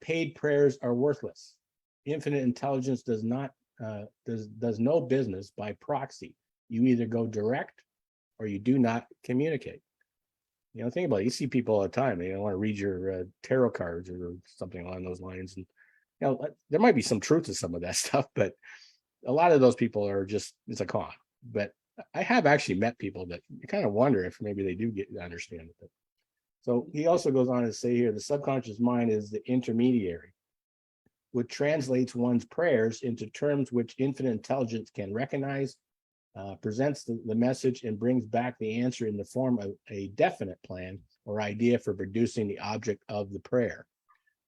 Paid prayers are worthless. Infinite intelligence does no business by proxy. You either go direct or you do not communicate. Think about it. You see people all the time. They don't want to read your tarot cards or something along those lines. And there might be some truth to some of that stuff, but a lot of those people are it's a con. But I have actually met people that you kind of wonder if maybe they do understand it. So he also goes on to say here, the subconscious mind is the intermediary, which translates one's prayers into terms which infinite intelligence can recognize presents the message and brings back the answer in the form of a definite plan or idea for producing the object of the prayer.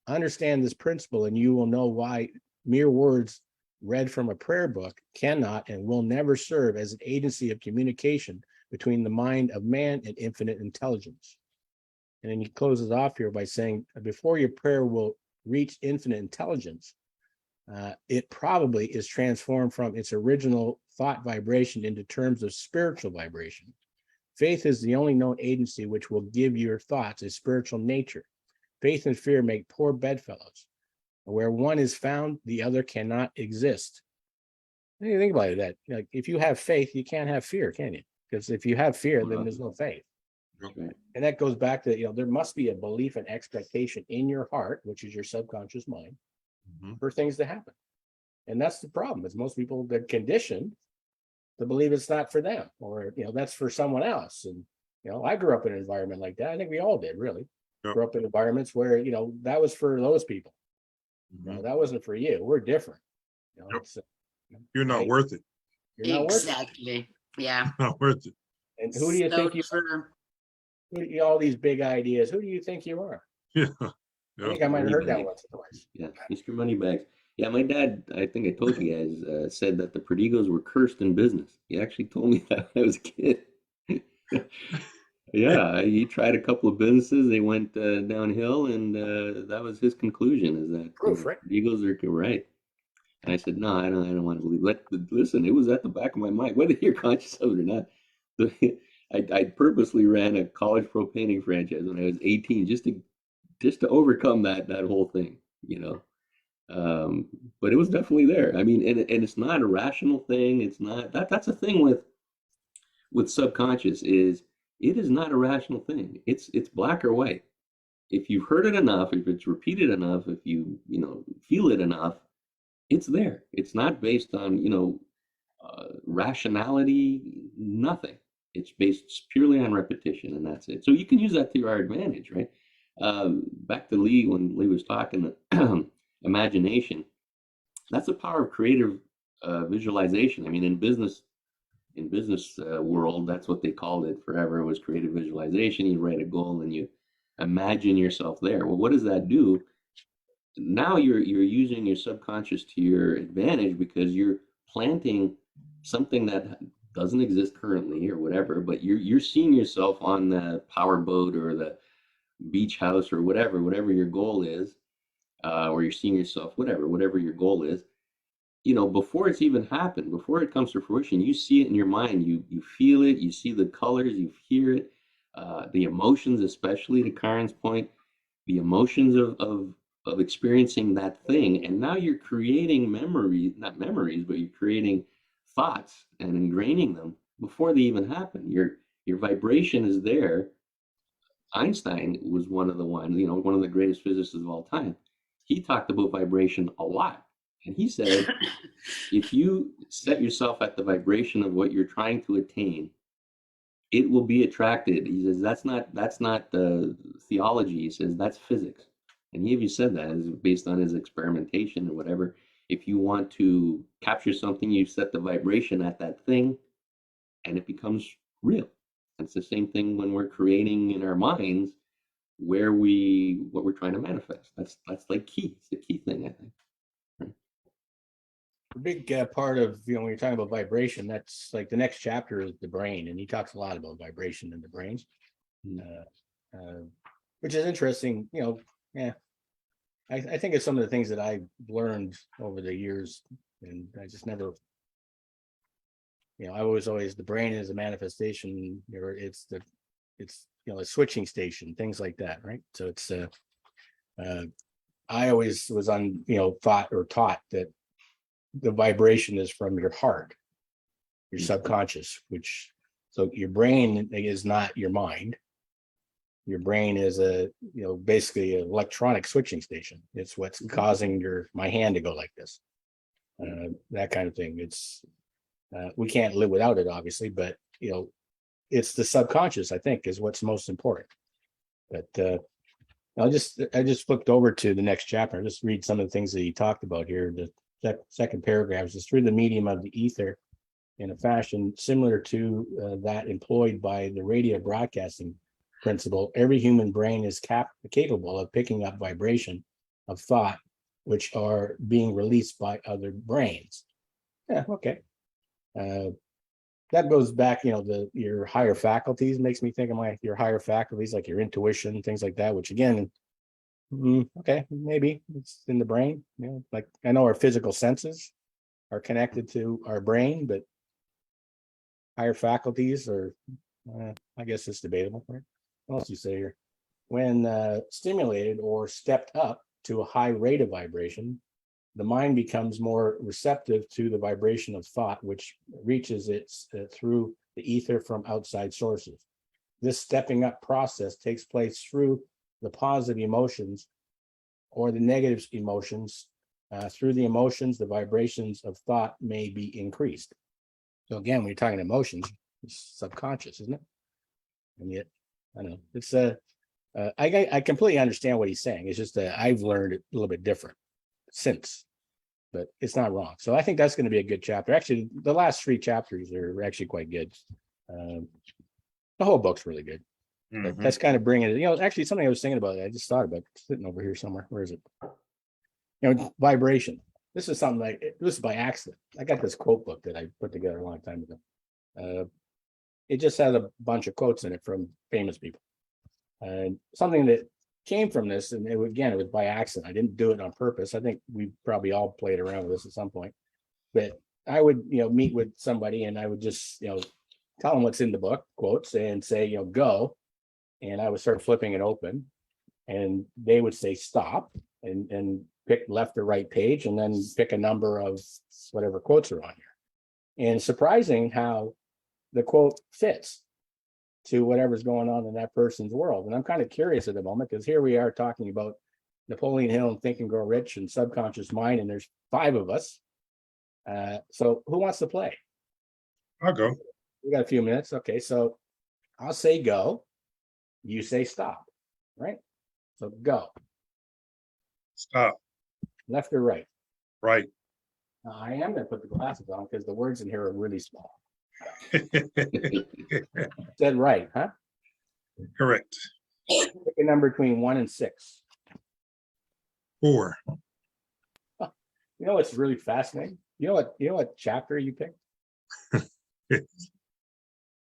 Understand this principle and you will know why mere words read from a prayer book cannot and will never serve as an agency of communication between the mind of man and infinite intelligence. And then he closes off here by saying, before your prayer will reach infinite intelligence, it probably is transformed from its original thought vibration into terms of spiritual vibration. Faith is the only known agency which will give your thoughts a spiritual nature. Faith and fear make poor bedfellows. Where one is found, the other cannot exist. What do you think about it? That like, if you have faith, you can't have fear, can you? Because if you have fear, then there's no faith. Right. And that goes back to, there must be a belief and expectation in your heart, which is your subconscious mind, for things to happen. And that's the problem, is most people get conditioned to believe it's not for them, or, that's for someone else. And, I grew up in an environment like that. I think we all did, really. Yep. Grew up in environments where, that was for those people. That wasn't for you. We're different. Yep. It's, You're not worth it. You're not worth it. Exactly. Yeah. Not worth it. And who do you think you true. are? All these big ideas. Who do you think you are? Yeah. I think I might have heard that once or twice. Yeah, Mr. Moneybags. Yeah, my dad, I think I told you guys, said that the Perdigos were cursed in business. He actually told me that when I was a kid. Yeah, he tried a couple of businesses. They went downhill, and that was his conclusion: is that Proof, right? Perdigos are right. And I said, no, I don't want to believe. Listen, it was at the back of my mind, whether you're conscious of it or not. I purposely ran a college pro painting franchise when I was 18, just to overcome that whole thing, But it was definitely there. I mean, and it's not a rational thing. It's not that's a thing with subconscious, is it is not a rational thing. It's black or white. If you've heard it enough, if it's repeated enough, if you feel it enough, it's there. It's not based on rationality, nothing. It's based purely on repetition, and that's it. So you can use that to your advantage, right? Back to Lee, when Lee was talking, imagination. That's the power of creative visualization. I mean, in business world, that's what they called it forever. It was creative visualization. You write a goal and you imagine yourself there. Well, what does that do? Now you're using your subconscious to your advantage, because you're planting something that doesn't exist currently or whatever, but you're seeing yourself on the power boat or the beach house or whatever your goal is, or you're seeing yourself, whatever your goal is, before it's even happened, before it comes to fruition, you see it in your mind, you feel it, you see the colors, you hear it, the emotions, especially to Karen's point, the emotions of experiencing that thing. And now you're creating memories, not memories, but you're creating thoughts and ingraining them before they even happen. Your vibration is there. Einstein was one of the greatest physicists of all time. He talked about vibration a lot. And he said, if you set yourself at the vibration of what you're trying to attain, it will be attracted. He says, that's not the theology. He says, that's physics. And he even said that is based on his experimentation or whatever. If you want to capture something, you set the vibration at that thing and it becomes real. It's the same thing when we're creating in our minds what we're trying to manifest. That's like key. It's the key thing, I think. A big part of, when you're talking about vibration, that's like the next chapter is the brain. And he talks a lot about vibration in the brains, which is interesting. Yeah, I think it's some of the things that I've learned over the years, and I just never, I was always, the brain is a manifestation, or it's a switching station, things like that, right? So it's I always was taught that the vibration is from your heart, your subconscious, so your brain is not your mind. Your brain is basically an electronic switching station. It's what's causing my hand to go like this, that kind of thing. It's we can't live without it, obviously, but it's the subconscious, I think, is what's most important. But I just flipped over to the next chapter. I'll just read some of the things that he talked about here. The second paragraph is through the medium of the ether in a fashion similar to that employed by the radio broadcasting principle, every human brain is capable of picking up vibration of thought, which are being released by other brains. Yeah, okay. That goes back, your higher faculties makes me think of your higher faculties, like your intuition, things like that, which again, okay, maybe it's in the brain. Like I know our physical senses are connected to our brain, but higher faculties are, I guess it's debatable. Right? What else do you say here? When stimulated or stepped up to a high rate of vibration, the mind becomes more receptive to the vibration of thought, which reaches it through the ether from outside sources. This stepping up process takes place through the positive emotions or the negative emotions. Through the emotions, the vibrations of thought may be increased. So again, when you're talking emotions, it's subconscious, isn't it? And yet, I don't know. It's I completely understand what he's saying. It's just that I've learned it a little bit different since, but it's not wrong. So I think that's going to be a good chapter. Actually, the last 3 chapters are actually quite good. The whole book's really good. But that's kind of bringing it. Actually, something I was thinking about. I just thought about sitting over here somewhere. Where is it? Vibration. This is something like this is by accident. I got this quote book that I put together a long time ago. It just has a bunch of quotes in it from famous people. And something that came from this, and it was by accident. I didn't do it on purpose. I think we probably all played around with this at some point. But I would, meet with somebody, and I would just, tell them what's in the book, quotes, and say, go. And I would start flipping it open, and they would say stop, and pick left or right page, and then pick a number of whatever quotes are on here. And surprising how the quote fits to whatever's going on in that person's world. And I'm kind of curious at the moment, because here we are talking about Napoleon Hill and Think and Grow Rich and Subconscious Mind, and there's 5 of us. So who wants to play? I'll go. We got a few minutes. Okay, so I'll say go. You say stop, right? So go. Stop. Left or right? Right. Now, I am going to put the glasses on because the words in here are really small. Said right, huh? Correct. Pick a number between 1 and 6. 4. You know what's really fascinating? You know what chapter you picked?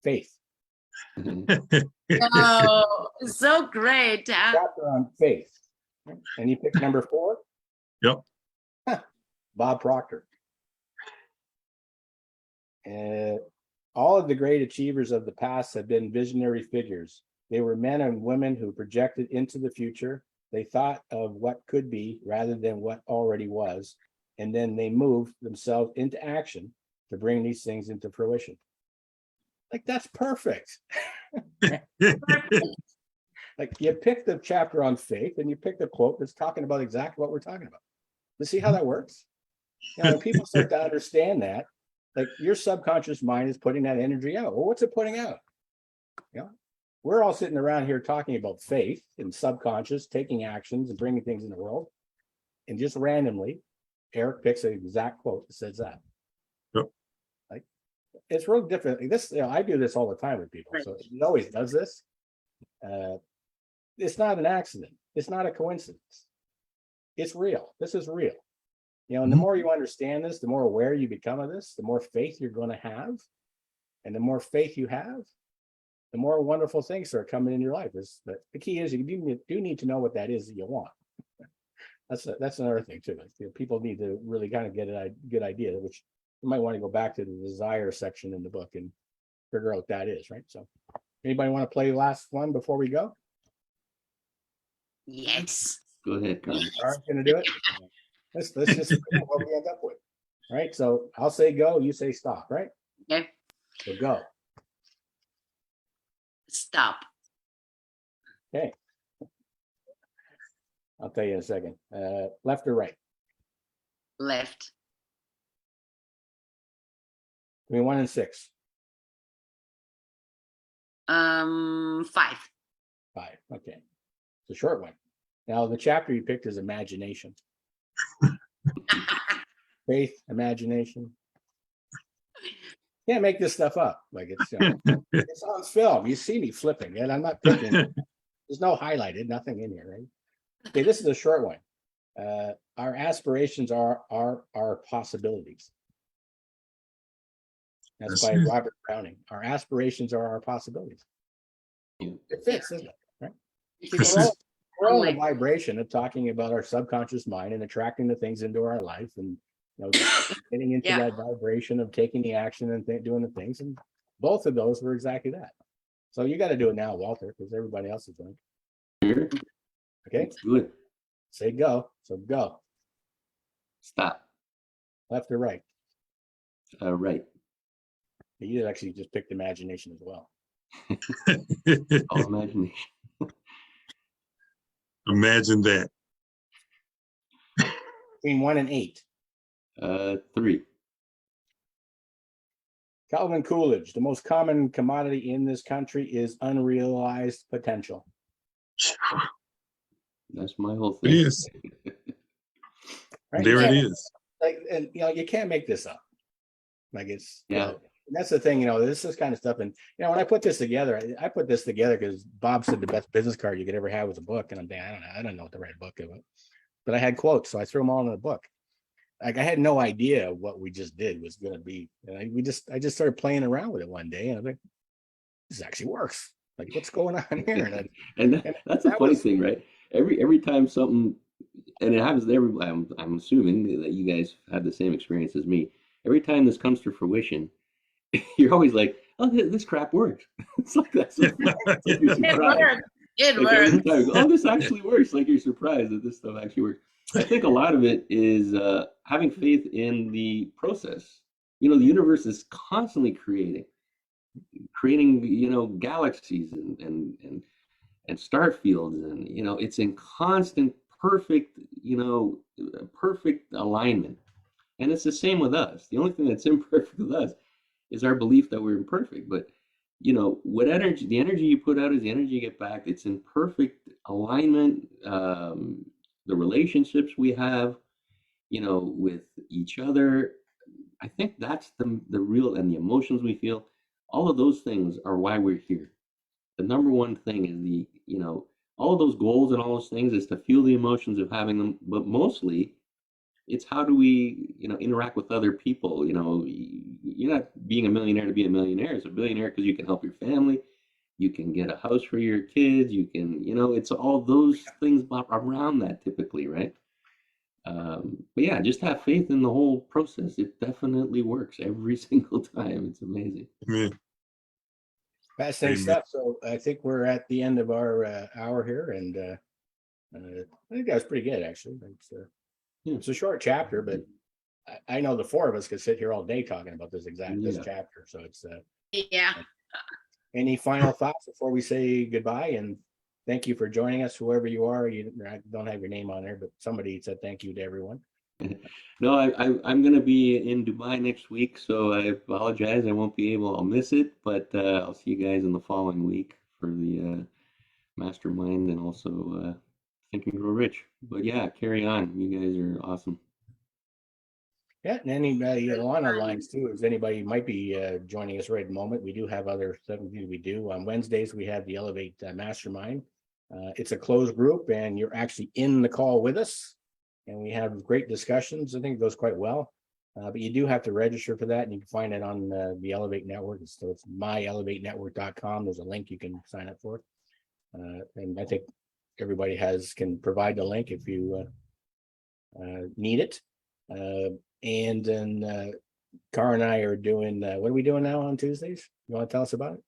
Faith. Oh, so great. Chapter on faith. And you picked number 4? Yep. Bob Proctor. All of the great achievers of the past have been visionary figures. They were men and women who projected into the future. They thought of what could be rather than what already was. And then they moved themselves into action to bring these things into fruition. Like, that's perfect. Like, you picked the chapter on faith and you picked a quote that's talking about exactly what we're talking about. You see how that works? When people start to understand that, like, your subconscious mind is putting that energy out. Well, what's it putting out? We're all sitting around here talking about faith and subconscious, taking actions and bringing things in the world. And just randomly, Eric picks an exact quote that says that. Yep. Like, it's real different. This, I do this all the time with people. So he always does this. It's not an accident. It's not a coincidence. It's real. This is real. And the more you understand this, the more aware you become of this, the more faith you're going to have. And the more faith you have, the more wonderful things start coming in your life. But the key is you do need to know what that is that you want. That's another thing too. People need to really kind of get a good idea, which you might want to go back to the desire section in the book and figure out what that is, right? So anybody want to play the last one before we go? Yes. Go ahead, Carl. All right, going to do it. Let's just see what we end up with. All right, so I'll say go, you say stop, right? Okay. So go. Stop. Okay. I'll tell you in a second. Left or right? Left. Between 1 and 6. 5. 5. Okay. It's a short one. Now the chapter you picked is imagination. Faith, imagination. Can't make this stuff up. Like it's, it's on film. You see me flipping, and I'm not picking. There's no highlighted, nothing in here, right? Okay, this is a short one. Our aspirations are our possibilities. That's by Robert Browning. Our aspirations are our possibilities. It fits, doesn't it? Right? We're all in a vibration of talking about our subconscious mind and attracting the things into our life, and getting into that vibration of taking the action and doing the things. And both of those were exactly that. So you got to do it now, Walter, because everybody else is doing it. Okay. Good. Say go. So go. Stop. Left or right? Right. You actually just picked imagination as well. All imagination. Imagine that. Between 1 and 8. 3. Calvin Coolidge, the most common commodity in this country is unrealized potential. That's my whole thing. It is. Right? There it is. Like, and you can't make this up. Like it's that's the thing, this is kind of stuff. And when I put this together, I put this together because Bob said the best business card you could ever have was a book. And I'm thinking, I don't know what to write a book about. But I had quotes, so I threw them all in a book. Like I had no idea what we just did was going to be. And I just started playing around with it one day, and I was like, this actually works. Like, what's going on here? And that's the funny thing, right? Every time something, and it happens to everybody. I'm assuming that you guys have the same experience as me. Every time this comes to fruition, you're always like, oh, this crap works. It's like that's like you're surprised. It works. Oh, this actually works. Like you're surprised that this stuff actually works. I think a lot of it is having faith in the process. The universe is constantly creating, galaxies and star fields, and it's in constant perfect alignment. And it's the same with us. The only thing that's imperfect with us is our belief that we're imperfect. But what energy, the energy you put out is the energy you get back. It's in perfect alignment. The relationships we have, with each other. I think that's the real, and the emotions we feel. All of those things are why we're here. The number one thing is all of those goals and all those things is to feel the emotions of having them. But mostly, it's how do we, interact with other people. You're not being a millionaire to be a millionaire. It's a billionaire because you can help your family. You can get a house for your kids. You can, it's all those things around that typically, right? But yeah, just have faith in the whole process. It definitely works every single time. It's amazing. Yeah. Fascinating stuff. So I think we're at the end of our hour here, and I think that was pretty good, actually. It's a short chapter, but I know the four of us could sit here all day talking about this chapter. So it's Any final thoughts before we say goodbye? And thank you for joining us, whoever you are. I don't have your name on there, but somebody said thank you to everyone. No, I'm going to be in Dubai next week, so I apologize. I won't be able. I'll miss it, but I'll see you guys in the following week for the mastermind and also Think and Grow Rich. But yeah, carry on. You guys are awesome. Yeah, and anybody along our lines too, if anybody might be joining us right at the moment, we do have other things we do. On Wednesdays, we have the Elevate Mastermind. It's a closed group, and you're actually in the call with us, and we have great discussions. I think it goes quite well, but you do have to register for that, and you can find it on the Elevate Network. So it's myelevatenetwork.com. There's a link you can sign up for, and I think everybody can provide the link if you need it. And then Cara and I are doing, what are we doing now on Tuesdays? You want to tell us about it?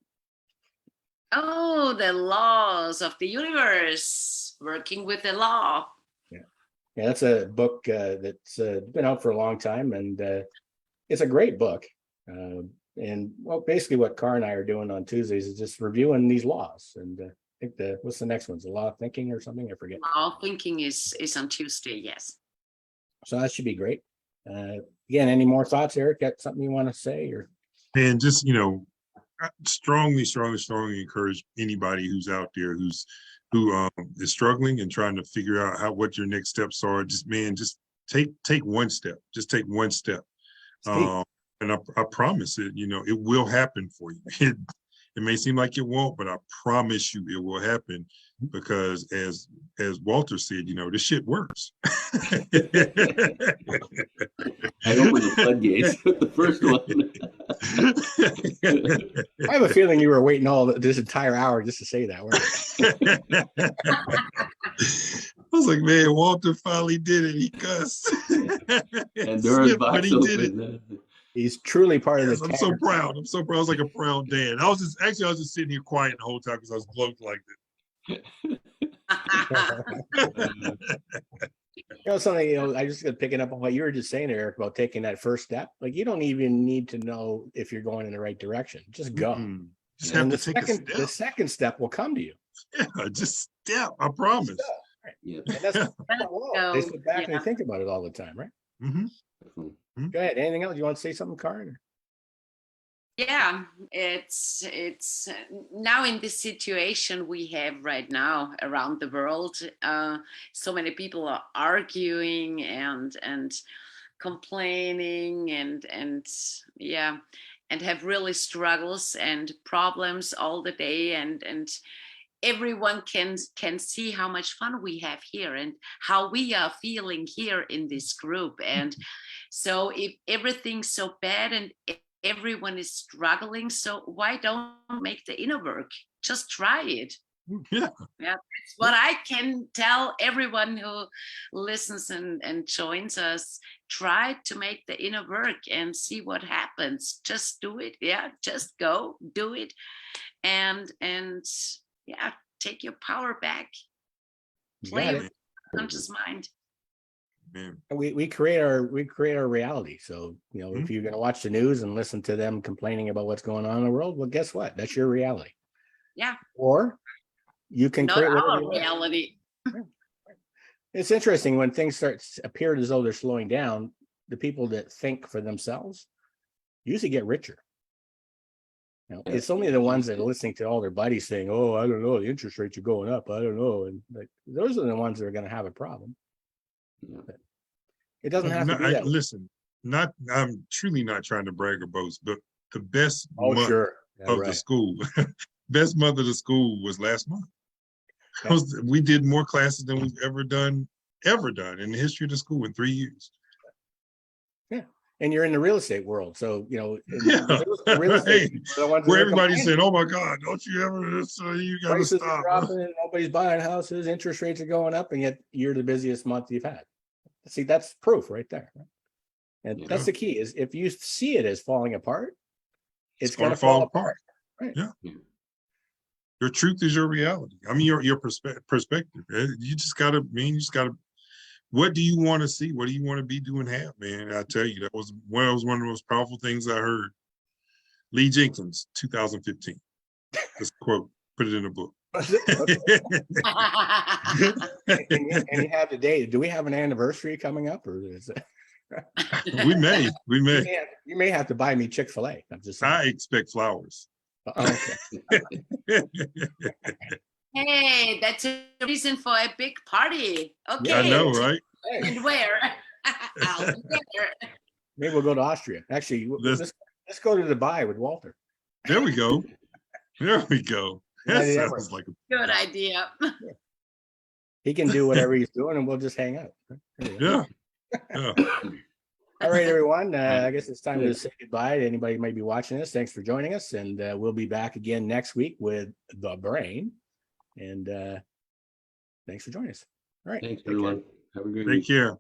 Oh, the laws of the universe, working with the law. Yeah, that's a book that's been out for a long time, and it's a great book. And well, basically what Cara and I are doing on Tuesdays is just reviewing these laws. And I think what's the next one? The law of thinking or something? I forget. Law of thinking is on Tuesday, yes. So that should be great. Again, any more thoughts, Eric? Got something you want to say? Or and just I strongly encourage anybody who's out there who is struggling and trying to figure out what your next steps are. Just take one step. Just take one step. And I promise it, it will happen for you. It may seem like it won't, but I promise you it will happen, because as Walter said, this shit works. I opened the floodgates with the first one. I have a feeling you were waiting this entire hour just to say that word. I was like, man, Walter finally did it. He cussed. And Dora's But box he did it. open. He's truly part of Yes, the I'm so Tanner proud. I'm so proud. I was like a proud dad. I was just sitting here quiet the whole time because I was bloated like something, I just picking up on what you were just saying, Eric, about taking that first step. Like, you don't even need to know if you're going in the right direction. Just go. that. Just And have to take a step. the second step will come to you. Yeah, just step. I promise. Yeah. And that's they sit back and they think about it all the time, right? Mm-hmm. Go ahead. Anything else? You want to say something, Karen? Yeah, it's now in this situation we have right now around the world. So many people are arguing and complaining and yeah, and have really struggles and problems all the day, and everyone can see how much fun we have here and how we are feeling here in this group. And so if everything's so bad and everyone is struggling, so why don't make the inner work? Just try it. Yeah. That's what I can tell everyone who listens and joins us. Try to make the inner work and see what happens. Just do it. Yeah, just go do it, and yeah, take your power back. Play with your conscious mind. Man. We create our reality. So, if you're going to watch the news and listen to them complaining about what's going on in the world, well, guess what? That's your reality. Yeah. Or you can Not create our reality. It's interesting when things appear as though they're slowing down. The people that think for themselves usually get richer. It's only the ones that are listening to all their buddies saying, "Oh, I don't know, the interest rates are going up. I don't know," and those are the ones that are going to have a problem. But it doesn't have to be that. Listen, I'm truly not trying to brag or boast, but the best month of the school, best month of the school was last month. We did more classes than we've ever done in the history of the school in 3 years. Yeah. And you're in the real estate world. So, real estate, where everybody's saying, "Oh my God, don't you ever, you got to stop." Prices are dropping, nobody's buying houses, interest rates are going up, and yet you're the busiest month you've had. See, that's proof right there. And that's the key, is if you see it as falling apart, it's going to fall apart. Right. Yeah. Your truth is your reality. I mean, your perspective. You just gotta, what do you want to see? What do you want to be doing half, man? I tell you, that was one of the most powerful things I heard. Lee Jenkins, 2015. This quote, put it in a book. And you have the date. Do we have an anniversary coming up, or is it? We may. You may have to buy me Chick-fil-A. I'm just saying. I expect flowers. Okay. Hey, that's a reason for a big party. Okay. I know, right? And where? I'll be there. Maybe we'll go to Austria. Actually, let's go to Dubai with Walter. There we go. There we go. That sounds like a good idea. He can do whatever he's doing, and we'll just hang out. Yeah. All right, everyone. I guess it's time to say goodbye to anybody who might be watching this. Thanks for joining us, and we'll be back again next week with The Brain. And thanks for joining us. All right. Thanks, everyone. Have a great week. Take care.